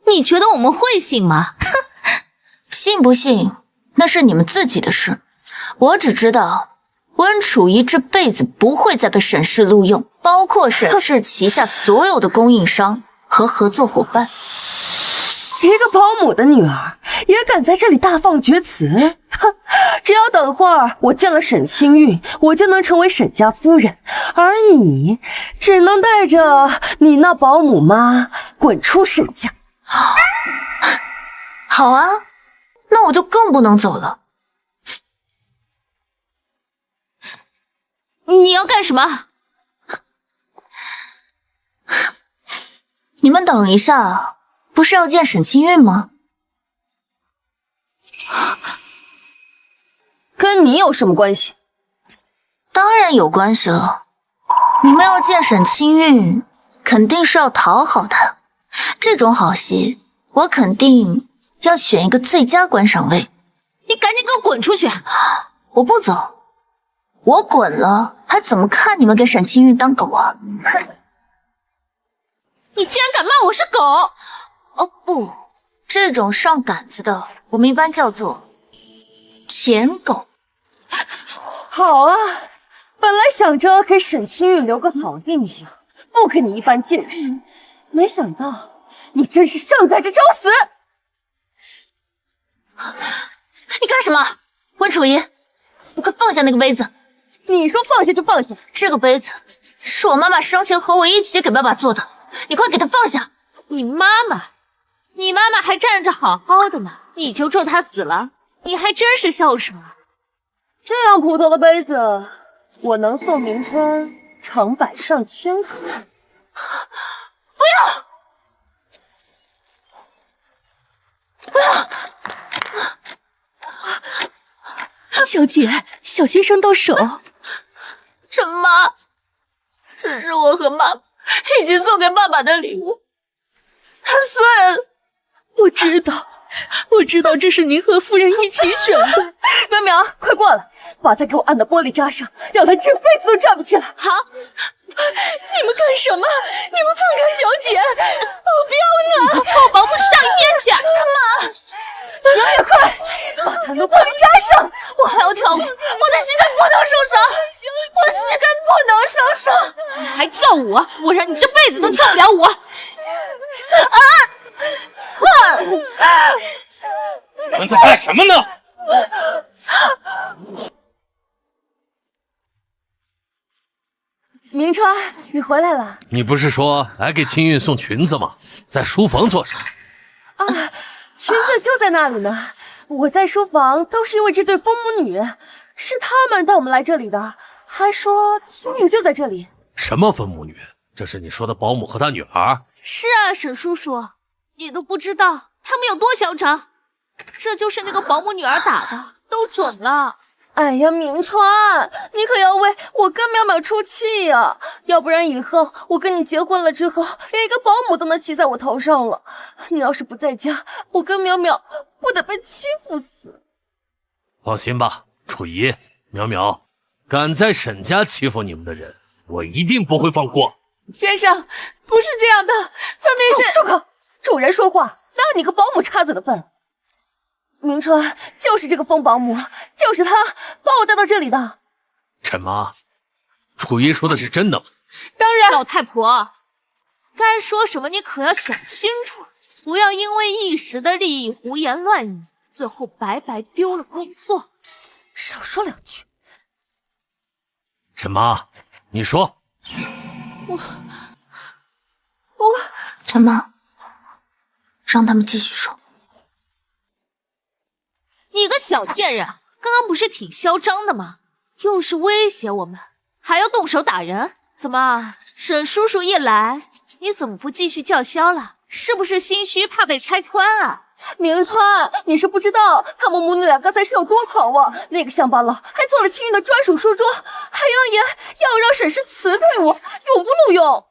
你觉得我们会信吗？哼，信不信那是你们自己的事，我只知道温楚仪这辈子不会再被沈氏录用，包括沈氏旗下所有的供应商和合作伙伴。一个保姆的女儿也敢在这里大放厥词？哼！只要等会儿我见了沈清韵，我就能成为沈家夫人，而你只能带着你那保姆妈滚出沈家。好啊，那我就更不能走了。你要干什么？你们等一下，不是要见沈清韵吗？跟你有什么关系？当然有关系了。你们要见沈清韵，肯定是要讨好她。这种好戏，我肯定要选一个最佳观赏位。你赶紧给我滚出去！我不走，我滚了，还怎么看你们给沈清韵当狗啊？哼！你竟然敢骂我是狗！哦不，这种上杆子的，我们一般叫做舔狗。好啊，本来想着给沈清韵留个好印象，不跟你一般见识，没想到你真是上赶着找死！你干什么？温楚仪，你快放下那个杯子！你说放下就放下？这个杯子是我妈妈生前和我一起给爸爸做的，你快给她放下！你妈妈？你妈妈还站着好好的呢，你就咒她死了？你还真是孝顺啊！这样普通的杯子，我能送明川成百上千个。不要！不要！小姐，小心伤到手。陈妈，这是我和妈妈一起送给爸爸的礼物，它碎了。我知道这是您和夫人一起选的。苗苗，快过来，把它给我按到玻璃渣上，让它这辈子都站不起来。好，你们干什么？你们放开小姐！不要拿！你个臭保姆，上一边去！妈，苗苗，快把它按到玻璃渣上！我还要跳舞，我的膝盖不能受伤，我的膝盖不能受伤。你还跳舞？我让你这辈子都跳不了舞！你们在干什么呢？明川，你回来了。你不是说来给清韵送裙子吗？在书房做啥？啊，裙子就在那里呢。我在书房都是因为这对疯母女，是他们带我们来这里的，还说清韵就在这里。什么分母女？这是你说的保姆和她女儿？是啊，沈叔叔，你都不知道他们有多嚣张。这就是那个保姆女儿打的，都肿了。哎呀，明川，你可要为我跟淼淼出气呀，要不然以后我跟你结婚了之后，连一个保姆都能骑在我头上了。你要是不在家，我跟淼淼不得被欺负死。放心吧，楚仪、淼淼，敢在沈家欺负你们的人，我一定不会放过。先生，不是这样的，分明是……住口！主人说话，哪有你个保姆插嘴的份？明川就是这个疯保姆，就是他把我带到这里的。陈妈，楚仪说的是真的吗？当然。老太婆，该说什么你可要想清楚，不要因为一时的利益胡言乱语，最后白白丢了工作。少说两句。陈妈，你说。陈妈，让他们继续说。你个小贱人，刚刚不是挺嚣张的吗？又是威胁我们，还要动手打人，怎么？沈叔叔一来，你怎么不继续叫嚣了？是不是心虚，怕被拆穿啊？明川，你是不知道他们母女俩刚才是有多狂妄。那个乡巴佬还做了清韵的专属书桌，还扬言要让沈氏辞退我，永不录用。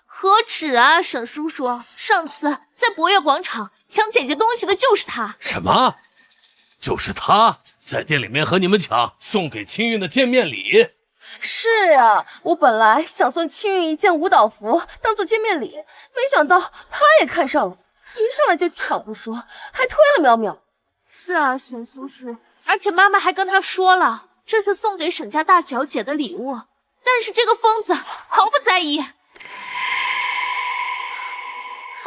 何止啊，沈叔叔，上次在博悦广场抢姐姐东西的就是他。什么？就是他在店里面和你们抢送给清韵的见面礼。是啊，我本来想送清韵一件舞蹈服当做见面礼，没想到他也看上了，一上来就抢不说，还推了淼淼。是啊，沈叔叔，而且妈妈还跟他说了，这是送给沈家大小姐的礼物，但是这个疯子毫不在意。啊，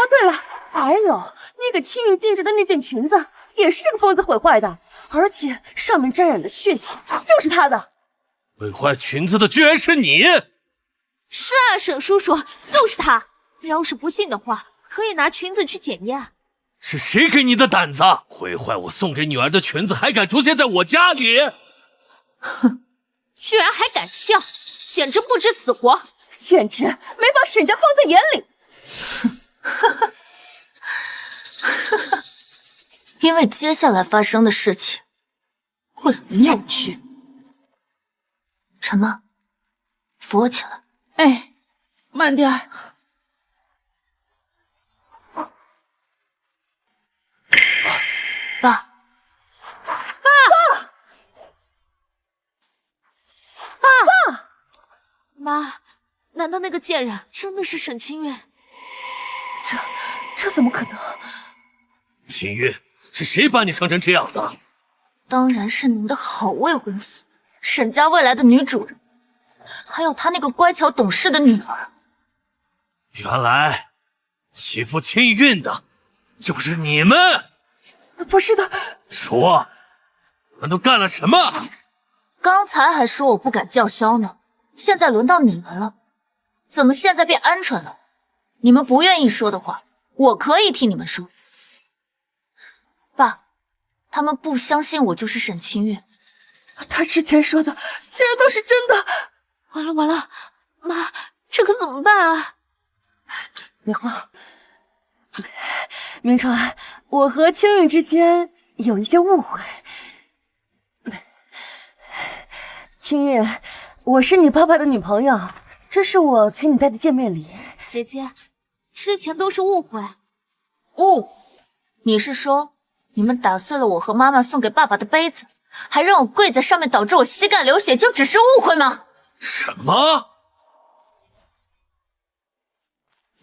对了，还有，你你给青韵定制的那件裙子也是这个疯子毁坏的，而且上面沾染的血迹就是他的。毁坏裙子的居然是你！是啊，沈叔叔，就是他。你要是不信的话，可以拿裙子去检验。是谁给你的胆子？毁坏我送给女儿的裙子，还敢出现在我家里？哼，居然还敢笑，简直不知死活，简直没把沈家放在眼里。因为接下来发生的事情会很有趣。陈妈，扶我起来。哎，慢点儿。爸，妈，难道那个贱人真的是沈清月？这怎么可能？秦韵，是谁把你生成这样的？当然是您的好未婚妻，沈家未来的女主人，还有她那个乖巧懂事的女儿。原来欺负秦韵的就是你们！不是的，说，你们都干了什么？刚才还说我不敢叫嚣呢，现在轮到你们了，怎么现在变鹌鹑了？你们不愿意说的话，我可以替你们说。爸，他们不相信我就是沈清月。他之前说的竟然都是真的。完了完了，妈，这可怎么办啊？别慌，明川，我和青韵之间有一些误会。青韵，我是你爸爸的女朋友，这是我给你带的见面礼。姐姐，之前都是误会。你是说你们打碎了我和妈妈送给爸爸的杯子，还让我跪在上面导致我膝盖流血，就只是误会吗？什么？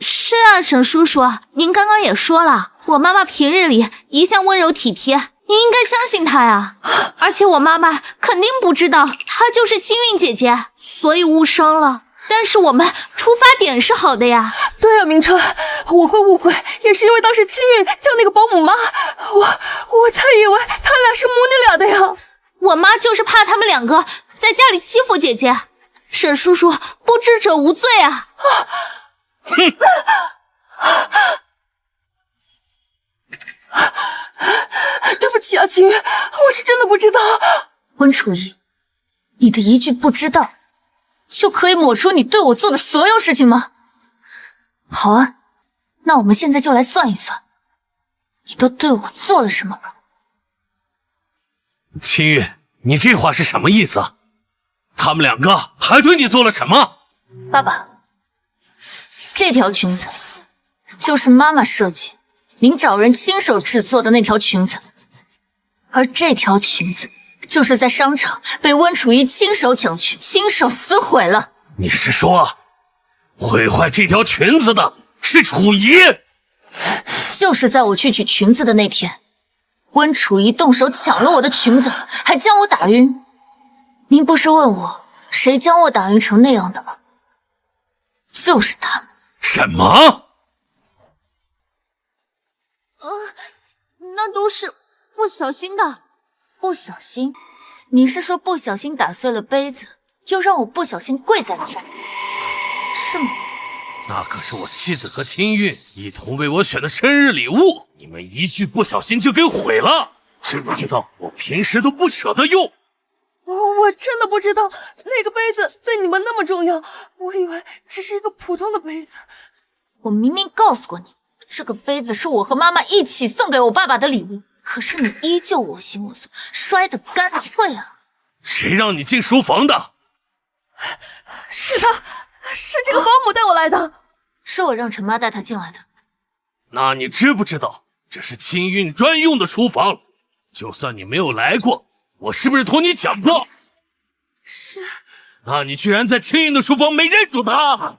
是啊，沈叔叔，您刚刚也说了，我妈妈平日里一向温柔体贴，您应该相信她呀。而且我妈妈肯定不知道她就是青韵姐姐，所以误伤了。但是我们出发点是好的呀。对啊，明川，我会误会也是因为当时青韵叫那个保姆妈，我才以为他俩是母女俩的呀。我妈就是怕他们两个在家里欺负姐姐。沈叔叔，不知者无罪啊。对不起啊，青韵，我是真的不知道。温楚仪，你的一句不知道就可以抹除你对我做的所有事情吗？好啊，那我们现在就来算一算，你都对我做了什么吧。秦韵，你这话是什么意思？他们两个还对你做了什么？爸爸，这条裙子就是妈妈设计，您找人亲手制作的那条裙子，而这条裙子就是在商场被温楚仪亲手抢去，亲手撕毁了。你是说，毁坏这条裙子的是楚仪？就是在我去取裙子的那天，温楚仪动手抢了我的裙子，还将我打晕。您不是问我谁将我打晕成那样的吗？就是他们。什么？那都是不小心的。不小心？你是说不小心打碎了杯子，又让我不小心跪在那上，是吗？那可是我妻子和青韵一同为我选的生日礼物，你们一句不小心就给毁了，知不知道我平时都不舍得用？我真的不知道那个杯子对你们那么重要，我以为只是一个普通的杯子。我明明告诉过你，这个杯子是我和妈妈一起送给我爸爸的礼物，可是你依旧我行我素，摔得干脆啊！谁让你进书房的？是他，是这个保姆带我来的，是我让陈妈带他进来的。那你知不知道这是青韵专用的书房？就算你没有来过，我是不是同你讲过？是。那你居然在青韵的书房没认出他？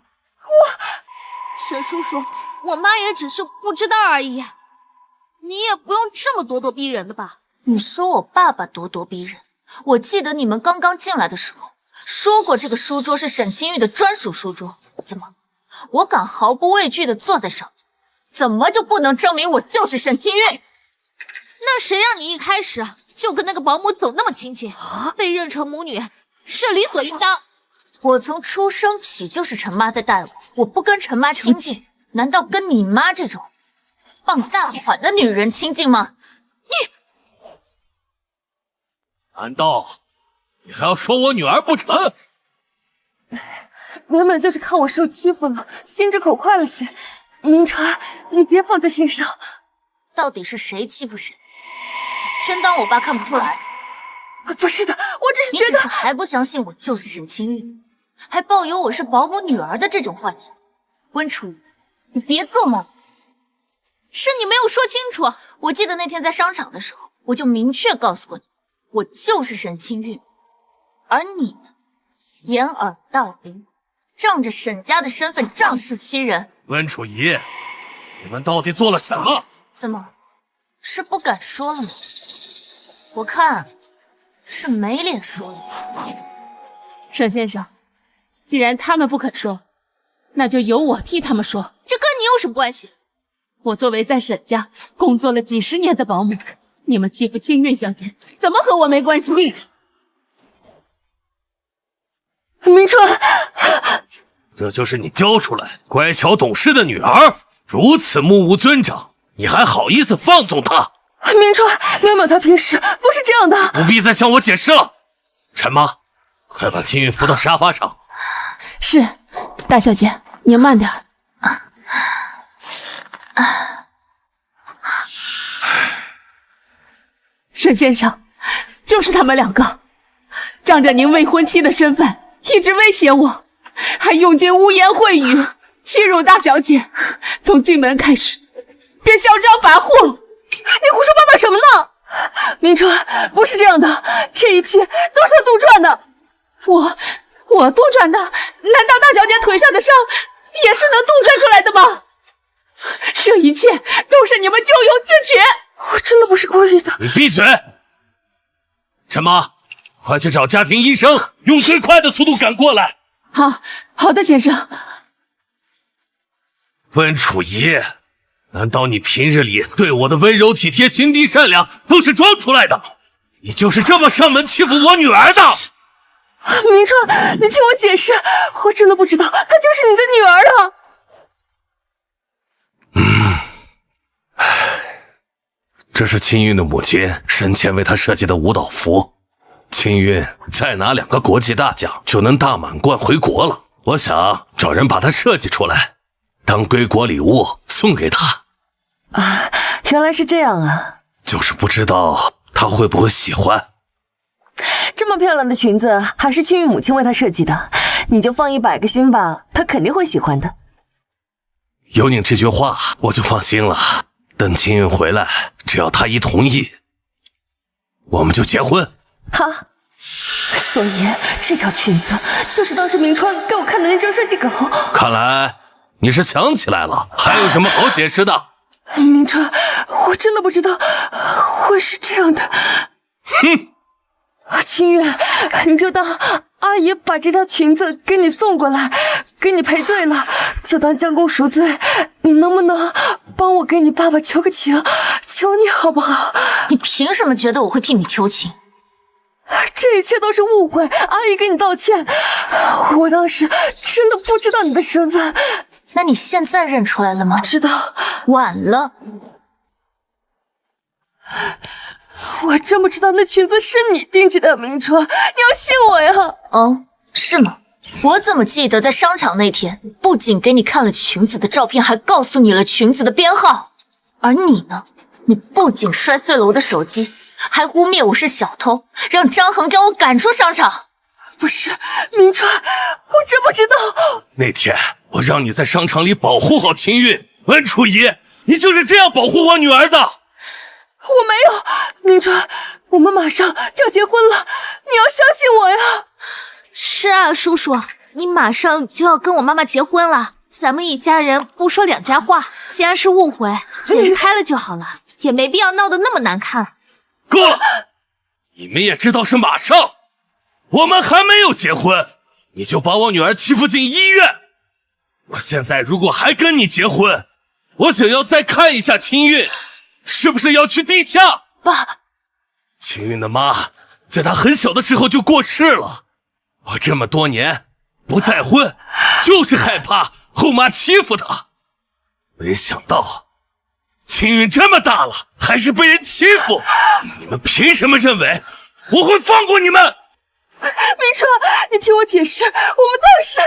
沈叔叔，我妈也只是不知道而已，你也不用这么咄咄逼人的吧？你说我爸爸咄咄逼人，我记得你们刚刚进来的时候说过这个书桌是沈清玉的专属书桌，怎么我敢毫不畏惧地坐在上面，怎么就不能证明我就是沈清韵？那谁让你一开始就跟那个保姆走那么亲近，被认成母女是理所应当。我从出生起就是陈妈在带我不跟陈妈亲近，难道跟你妈这种傍大款的女人亲近吗？难道你还要说我女儿不成？原本就是看我受欺负了，心直口快了些。明川，你别放在心上。到底是谁欺负谁？真当我爸看不出来？不是的，我只是觉得……你只是还不相信我就是沈清韵，还抱有我是保姆女儿的这种幻想。温楚瑜，你别做梦！是你没有说清楚。我记得那天在商场的时候，我就明确告诉过你，我就是沈清韵，而你们掩耳盗铃，仗着沈家的身份仗势欺人。温楚仪，你们到底做了什么？怎么，是不敢说了吗？我看是没脸说了。沈先生，既然他们不肯说，那就由我替他们说。这跟你有什么关系？我作为在沈家工作了几十年的保姆，你们欺负清韵小姐，怎么和我没关系？明川，这就是你教出来乖巧懂事的女儿，如此目无尊长，你还好意思放纵她？明川，淼淼她平时不是这样的。不必再向我解释了。陈妈，快把清韵扶到沙发上。是，大小姐，您慢点。沈先生，就是他们两个，仗着您未婚妻的身份，一直威胁我，还用尽污言秽语欺辱大小姐。从进门开始，便嚣张跋扈。你胡说八道什么呢？明川，不是这样的，这一切都是杜撰的。我杜撰的？难道大小姐腿上的伤也是能杜撰出来的吗？这一切都是你们咎由自取。我真的不是故意的。你闭嘴！陈妈，快去找家庭医生，用最快的速度赶过来。好的，先生。温楚仪，难道你平日里对我的温柔体贴、心地善良都是装出来的？你就是这么上门欺负我女儿的？明川，你听我解释，我真的不知道她就是你的女儿啊。这是清韵的母亲生前为她设计的舞蹈服。清韵再拿2个国际大奖，就能大满贯回国了。我想找人把它设计出来，当归国礼物送给她。原来是这样啊！就是不知道她会不会喜欢。这么漂亮的裙子还是清韵母亲为她设计的，你就放100个心吧，她肯定会喜欢的。有你这句话，我就放心了。等清韵回来，只要她一同意，我们就结婚。好，所以这条裙子就是当时明川给我看的那张设计稿。看来你是想起来了，还有什么好解释的？明川，我真的不知道会是这样的。哼！清韵，你就当阿姨把这条裙子给你送过来，给你赔罪了，就当将功赎罪。你能不能帮我给你爸爸求个情？求你好不好？你凭什么觉得我会替你求情？这一切都是误会，阿姨给你道歉。我当时真的不知道你的身份。那你现在认出来了吗？知道。晚了。我真不知道那裙子是你定制的，明川，你要信我呀！哦，是吗？我怎么记得在商场那天，不仅给你看了裙子的照片，还告诉你了裙子的编号。而你呢？你不仅摔碎了我的手机，还污蔑我是小偷，让张恒将我赶出商场。不是，明川，我真不知道。那天我让你在商场里保护好清韵，温楚仪，你就是这样保护我女儿的。我没有，明川，我们马上就要结婚了，你要相信我呀！是啊，叔叔，你马上就要跟我妈妈结婚了，咱们一家人不说两家话，既然是误会，解开了就好了，也没必要闹得那么难看。够了，你们也知道是马上，我们还没有结婚，你就把我女儿欺负进医院。我现在如果还跟你结婚，我想要再看一下清韵是不是要去地下。爸，清韵的妈在她很小的时候就过世了，我这么多年不再婚，就是害怕后妈欺负她。没想到清韵这么大了还是被人欺负，你们凭什么认为我会放过你们？明川，你听我解释，我们当时……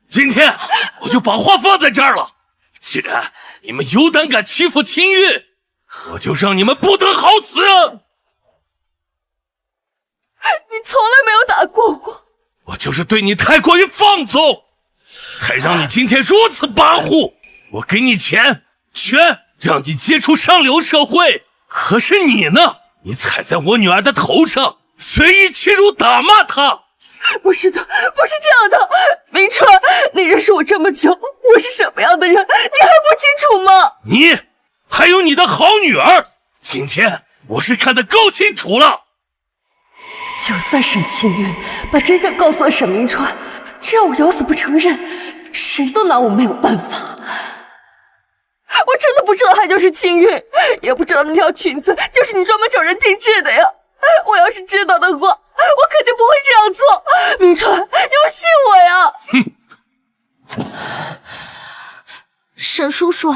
今天我就把话放在这儿了，既然你们有胆敢欺负清韵，我就让你们不得好死！你从来没有打过我，我就是对你太过于放纵，才让你今天如此跋扈。我给你钱权，让你接触上流社会，可是你呢？你踩在我女儿的头上，随意欺辱打骂她。不是的，不是这样的，明川，你认识我这么久，我是什么样的人，你还不清楚吗？你还有你的好女儿，今天我是看得够清楚了。就算沈清韵把真相告诉了沈明川，只要我咬死不承认，谁都拿我没有办法。我真的不知道她就是清韵，也不知道那条裙子就是你专门找人定制的呀。我要是知道的话，我肯定不会这样做。明川，你要信我呀！沈叔叔，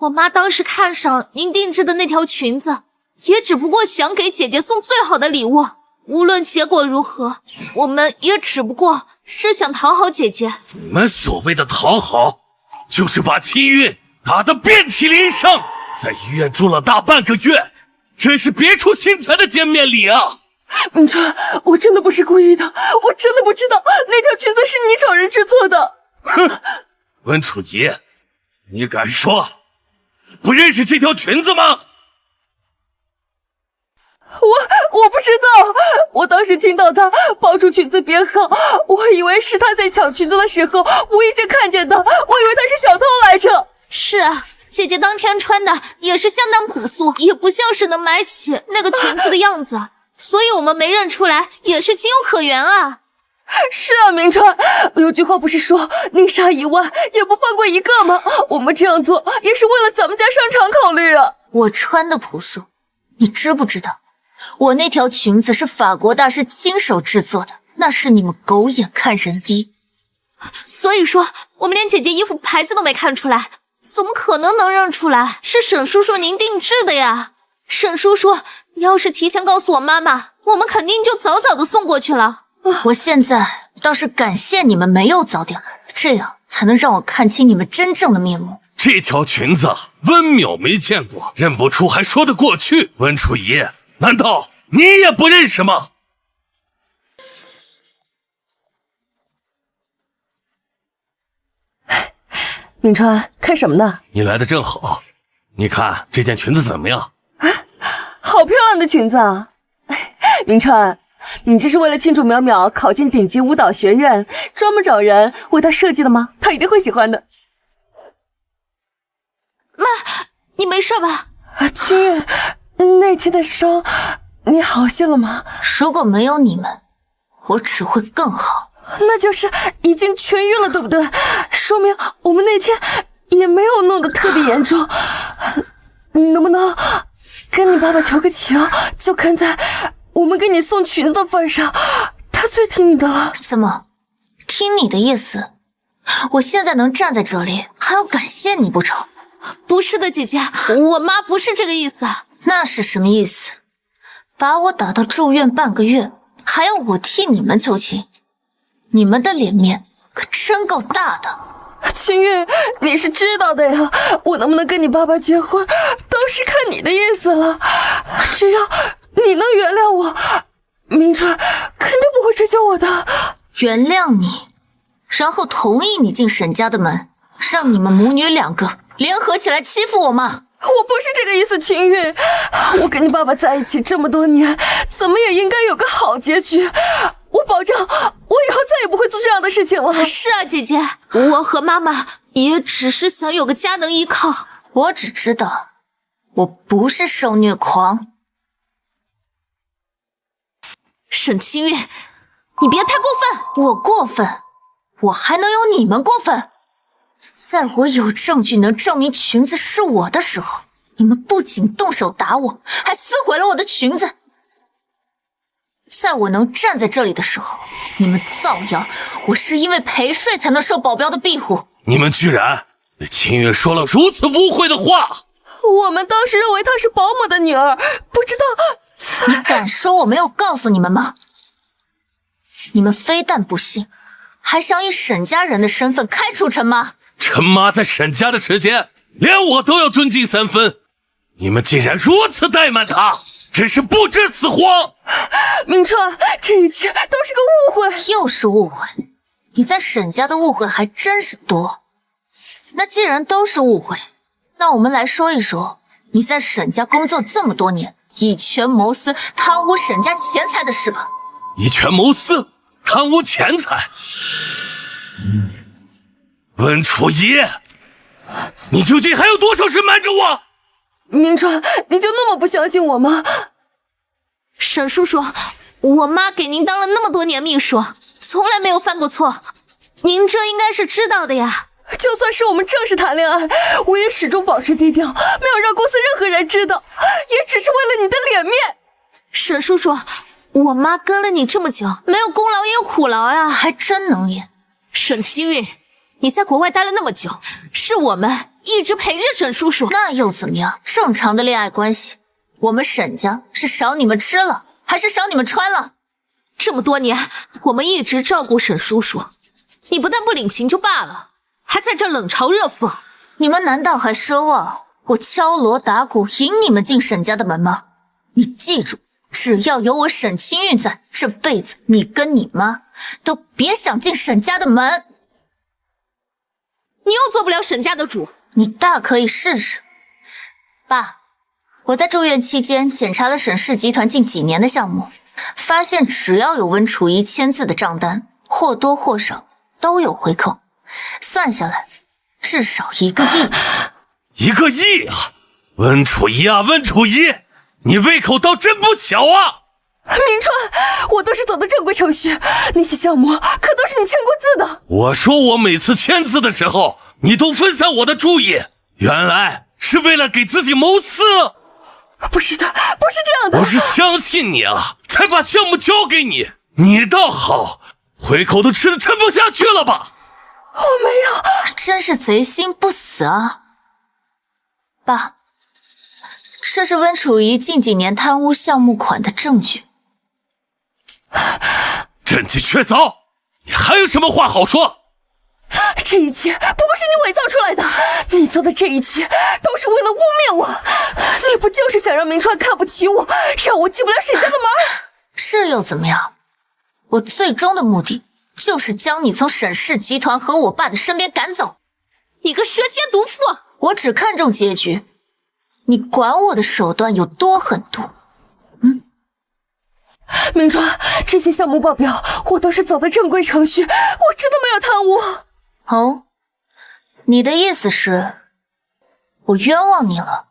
我妈当时看上您定制的那条裙子，也只不过想给姐姐送最好的礼物。无论结果如何，我们也只不过是想讨好姐姐。你们所谓的讨好，就是把清韵打得遍体鳞伤，在医院住了大半个月，真是别出心裁的见面礼啊！明川，我真的不是故意的，我真的不知道那条裙子是你找人制作的。哼，温楚仪，你敢说不认识这条裙子吗？我不知道，我当时听到他报出裙子编号，我以为是他在抢裙子的时候无意间看见的，我以为他是小偷来着。是啊，姐姐当天穿的也是相当朴素，也不像是能买起那个裙子的样子，所以我们没认出来，也是情有可原啊。是啊，明川，有句话不是说宁杀1万也不放过一个吗？我们这样做也是为了咱们家商场考虑啊。我穿的朴素，你知不知道？我那条裙子是法国大师亲手制作的，那是你们狗眼看人低。所以说，我们连姐姐衣服牌子都没看出来，怎么可能能认出来是沈叔叔您定制的呀？沈叔叔，要是提前告诉我妈妈，我们肯定就早早的送过去了。我现在倒是感谢你们没有早点来，这样才能让我看清你们真正的面目。这条裙子温淼没见过，认不出还说得过去。温楚仪，难道你也不认识吗？明川，看什么呢？你来的正好，你看这件裙子怎么样？好漂亮的裙子啊！明川，你这是为了庆祝淼淼考进顶级舞蹈学院，专门找人为她设计的吗？她一定会喜欢的。妈，你没事吧？清韵，那天的伤你好些了吗？如果没有你们，我只会更好。那就是已经痊愈了，对不对？说明我们那天也没有弄得特别严重。你能不能跟你爸爸求个情，就看在我们给你送裙子的份上，他最听你的了。怎么，听你的意思，我现在能站在这里，还要感谢你不成？不是的，姐姐，我妈不是这个意思。那是什么意思？把我打到住院半个月，还要我替你们求情？你们的脸面可真够大的。清韵，你是知道的呀，我能不能跟你爸爸结婚，都是看你的意思了。只要你能原谅我，明川肯定不会追究我的。原谅你，然后同意你进沈家的门，让你们母女2个联合起来欺负我吗？我不是这个意思，清韵，我跟你爸爸在一起这么多年，怎么也应该有个好结局。我保证，我以后再也不会做这样的事情了。是啊，姐姐，我和妈妈也只是想有个家能依靠。我只知道，我不是受虐狂。沈清韵，你别太过分。我过分？我还能有你们过分？在我有证据能证明裙子是我的时候，你们不仅动手打我，还撕毁了我的裙子。在我能站在这里的时候，你们造谣我是因为陪睡才能受保镖的庇护。你们居然对秦月说了如此污秽的话！我们当时认为她是保姆的女儿，不知道。你敢说我没有告诉你们吗？你们非但不信，还想以沈家人的身份开除陈妈。陈妈在沈家的时间，连我都要尊敬3分。你们竟然如此怠慢她，真是不知死活！明川，这一切都是个误会。又是误会？你在沈家的误会还真是多。那既然都是误会，那我们来说一说你在沈家工作这么多年，以权谋私、贪污沈家钱财的事吧。以权谋私，贪污钱财。温楚仪，你究竟还有多少事瞒着我？明川，你就那么不相信我吗？沈叔叔，我妈给您当了那么多年秘书，从来没有犯过错，您这应该是知道的呀。就算是我们正式谈恋爱，我也始终保持低调，没有让公司任何人知道，也只是为了你的脸面。沈叔叔，我妈跟了你这么久，没有功劳也有苦劳呀。还真能演。沈清韵，你在国外待了那么久，是我们一直陪着沈叔叔。那又怎么样？正常的恋爱关系，我们沈家是少你们吃了，还是少你们穿了？这么多年，我们一直照顾沈叔叔，你不但不领情就罢了，还在这冷嘲热讽。你们难道还奢望我敲锣打鼓引你们进沈家的门吗？你记住，只要有我沈清韵在，这辈子你跟你妈都别想进沈家的门。你又做不了沈家的主，你大可以试试。爸，我在住院期间检查了沈氏集团近几年的项目，发现只要有温楚仪签字的账单，或多或少都有回扣，算下来至少1个亿。1个亿啊！温楚仪啊，温楚仪，你胃口倒真不小啊！明川，我都是走的正规程序，那些项目可都是你签过字的。我说我每次签字的时候，你都分散我的注意，原来是为了给自己谋私。不是的，不是这样的。我是相信你啊，才把项目交给你。你倒好，回口都吃得撑不下去了吧？我没有，真是贼心不死啊！爸，这是温楚仪近几年贪污项目款的证据。证据确凿，你还有什么话好说？这一切不过是你伪造出来的，你做的这一切都是为了污蔑我，你不就是想让明川看不起我，让我进不了沈家的门？这又怎么样？我最终的目的就是将你从沈氏集团和我爸的身边赶走。你个蛇蝎毒妇！我只看重结局，你管我的手段有多狠毒？明川，这些项目报表我都是走的正规程序，我真的没有贪污。哦，你的意思是，我冤枉你了？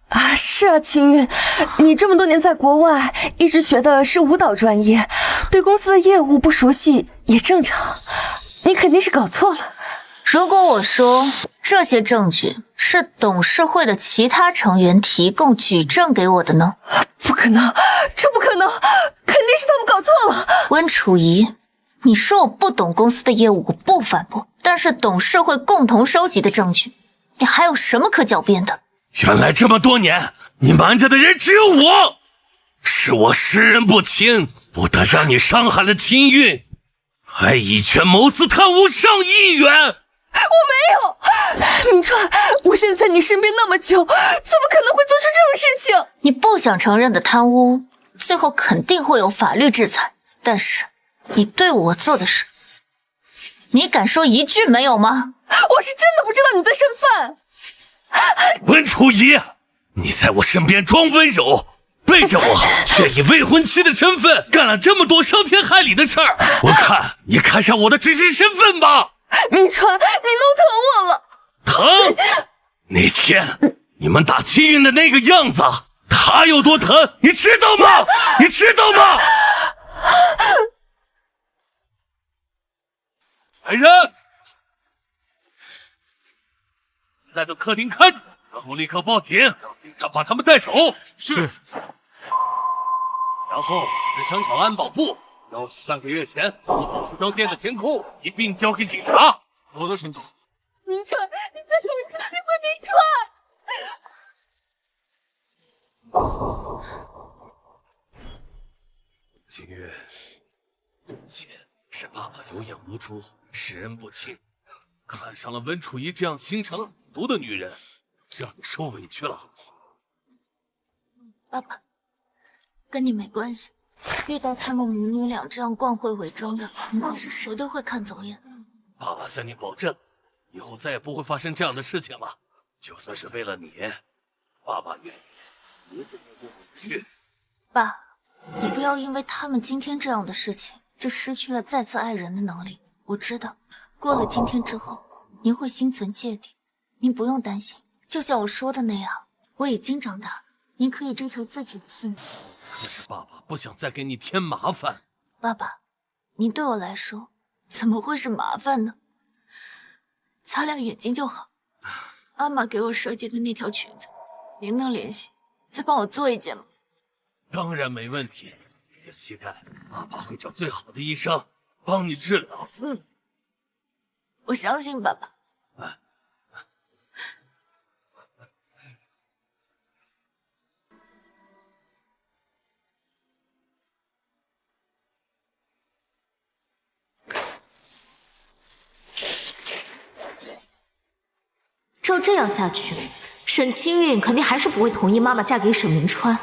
啊，是啊，清韵，你这么多年在国外，一直学的是舞蹈专业，对公司的业务不熟悉也正常，你肯定是搞错了。如果我说这些证据是董事会的其他成员提供举证给我的呢？不可能，这不可能，肯定是他们搞错了。温楚仪，你说我不懂公司的业务，我不反驳，但是董事会共同收集的证据，你还有什么可狡辩的？原来这么多年，你瞒着的人只有我，是我识人不清，不但让你伤害了清韵，还以权谋私贪污上亿元。我没有，明川，我现在在你身边那么久，怎么可能会做出这种事情？你不想承认的贪污，最后肯定会有法律制裁，但是你对我做的事，你敢说一句没有吗？我是真的不知道你的身份。温楚仪，你在我身边装温柔，背着我却以未婚妻的身份干了这么多伤天害理的事儿。我看你看上我的只是身份吧。明川，你弄疼我了。疼？那天你们打清韵的那个样子，他有多疼，你知道吗？你知道吗？来人，在这客厅看着，然后立刻报警，让把他们带走。是。然后至商场安保部要3个月前我把服装店的监控一并交给警察。我的沈总。明川，你在什么机会？明川。秦月，对不起，是爸爸有眼无珠，识人不清，看上了温楚仪这样心肠狠毒的女人，让你受委屈了。爸爸，跟你没关系。遇到他们母女俩这样惯会伪装的，那是谁都会看走眼。爸爸向你保证，以后再也不会发生这样的事情了。就算是为了你，爸爸愿意一次也不委屈。爸，你不要因为他们今天这样的事情，就失去了再次爱人的能力。我知道，过了今天之后，您会心存芥蒂。您不用担心，就像我说的那样，我已经长大，您可以追求自己的幸福。可是爸爸不想再给你添麻烦。爸爸，你对我来说怎么会是麻烦呢？擦亮眼睛就好。妈妈给我设计的那条裙子，您能联系再帮我做一件吗？当然没问题，你的膝盖，爸爸会找最好的医生帮你治疗。我相信爸爸。照这样下去，沈清韵肯定还是不会同意妈妈嫁给沈明川。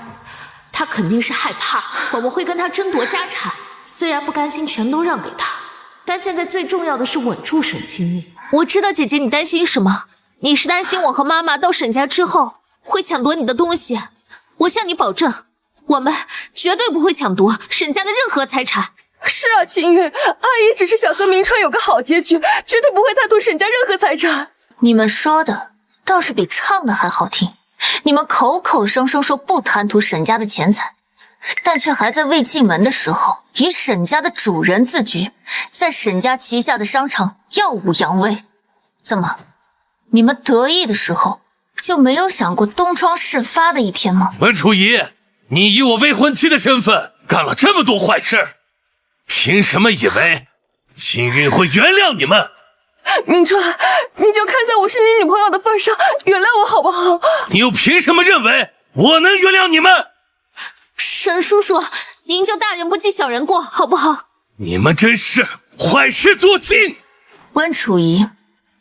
她肯定是害怕我们会跟她争夺家产，虽然不甘心全都让给她，但现在最重要的是稳住沈清韵。我知道姐姐你担心什么，你是担心我和妈妈到沈家之后会抢夺你的东西。我向你保证，我们绝对不会抢夺沈家的任何财产。是啊，清韵，阿姨只是想和明川有个好结局，绝对不会贪图沈家任何财产。你们说的倒是比唱的还好听。你们口口声声说不贪图沈家的钱财，但却还在未进门的时候以沈家的主人自居，在沈家旗下的商场耀武扬威。怎么，你们得意的时候就没有想过东窗事发的一天吗？温楚仪，你以我未婚妻的身份干了这么多坏事，凭什么以为秦韵会原谅你们？明川，你就看在我是你女朋友的份上，原谅我好不好？你又凭什么认为我能原谅你们？沈叔叔，您就大人不计小人过，好不好？你们真是坏事做尽！温楚仪，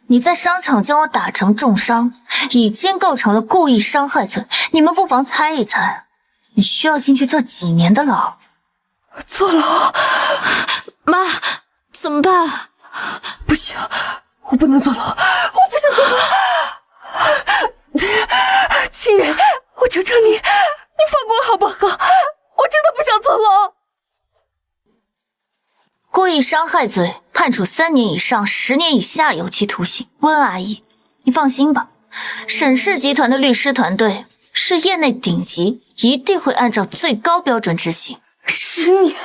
你在商场将我打成重伤，已经构成了故意伤害罪。你们不妨猜一猜，你需要进去坐几年的牢？坐牢？妈，怎么办？不行，我不能坐牢，我不想坐牢。清远，我求求你，你放过我好不好？我真的不想坐牢。故意伤害罪，判处3年以上10年以下有期徒刑。温阿姨，你放心吧，沈氏集团的律师团队是业内顶级，一定会按照最高标准执行。10年？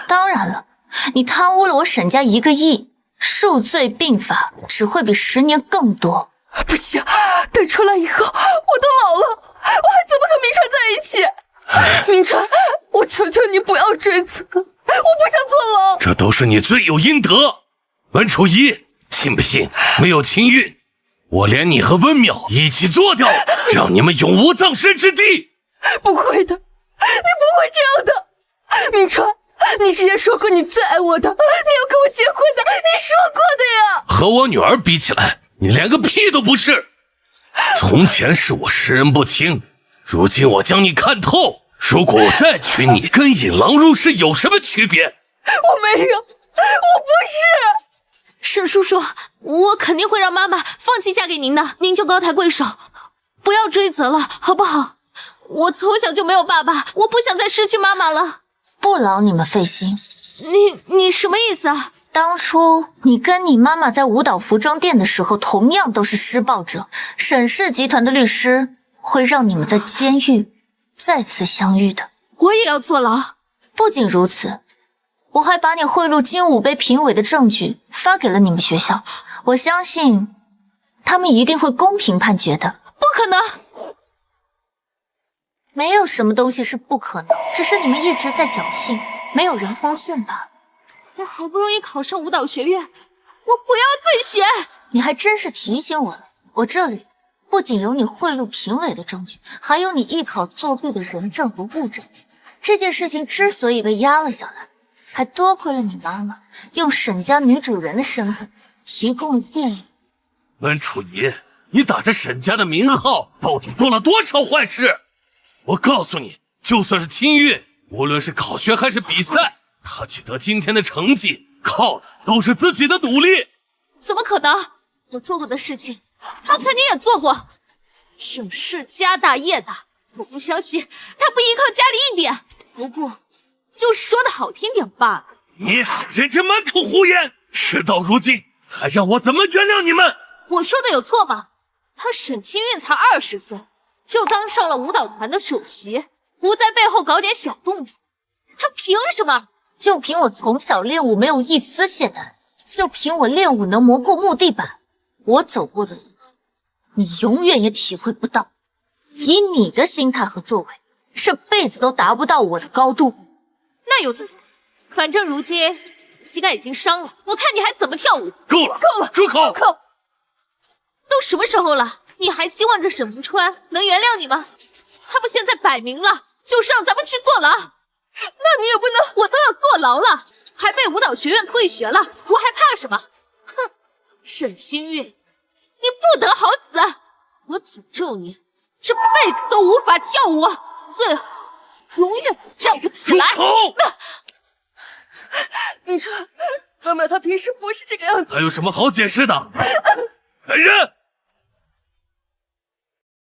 当然了，你贪污了我沈家1个亿，数罪并罚，只会比10年更多。不行，等出来以后，我都老了，我还怎么和明川在一起？明川，我求求你不要追责，我不想坐牢。这都是你罪有应得。温楚仪，信不信没有秦韵，我连你和温淼一起做掉，让你们永无葬身之地。不会的，你不会这样的。明川，你之前说过你最爱我的，你要跟我结婚的，你说过的呀。和我女儿比起来，你连个屁都不是。从前是我识人不清，如今我将你看透。如果我再娶你，跟引狼入室有什么区别？我没有，我不是。沈叔叔，我肯定会让妈妈放弃嫁给您的，您就高抬贵手，不要追责了，好不好？我从小就没有爸爸，我不想再失去妈妈了。不劳你们费心。你什么意思啊？当初你跟你妈妈在舞蹈服装店的时候，同样都是施暴者。沈氏集团的律师会让你们在监狱再次相遇的。我也要坐牢。不仅如此，我还把你贿赂金武杯评委的证据发给了你们学校。我相信他们一定会公平判决的。不可能！没有什么东西是不可能，只是你们一直在侥幸，没有人发现吧。我好不容易考上舞蹈学院，我不要退学！你还真是提醒我了，我这里不仅有你贿赂评委的证据，还有你艺考作弊的人证和物证。这件事情之所以被压了下来，还多亏了你妈妈用沈家女主人的身份提供了便利。温楚仪，你打着沈家的名号，到底做了多少坏事？我告诉你，就算是清韵，无论是考学还是比赛，她取得今天的成绩，靠的都是自己的努力。怎么可能？我做过的事情，他肯定也做过。沈氏家大业大，我不相信他不依靠家里一点。不过，就是说的好听点罢了。你真是满口胡言！事到如今，还让我怎么原谅你们？我说的有错吗？他沈清韵才20岁，就当上了舞蹈团的首席，不在背后搞点小动作，他凭什么？就凭我从小练武没有一丝懈怠，就凭我练武能磨破木地板，我走过的路，你永远也体会不到。以你的心态和作为，这辈子都达不到我的高度。那又怎样？反正如今膝盖已经伤了，我看你还怎么跳舞？够了，够了，住口！都什么时候了，你还期望着沈明川能原谅你吗？他们现在摆明了就是让咱们去坐牢，那你也不能，我都要坐牢了，还被舞蹈学院退学了，我还怕什么？哼，沈清韵，你不得好死！我诅咒你，这辈子都无法跳舞，最后永远站不起来。明川，哥们他平时不是这个样子。还有什么好解释的？来人！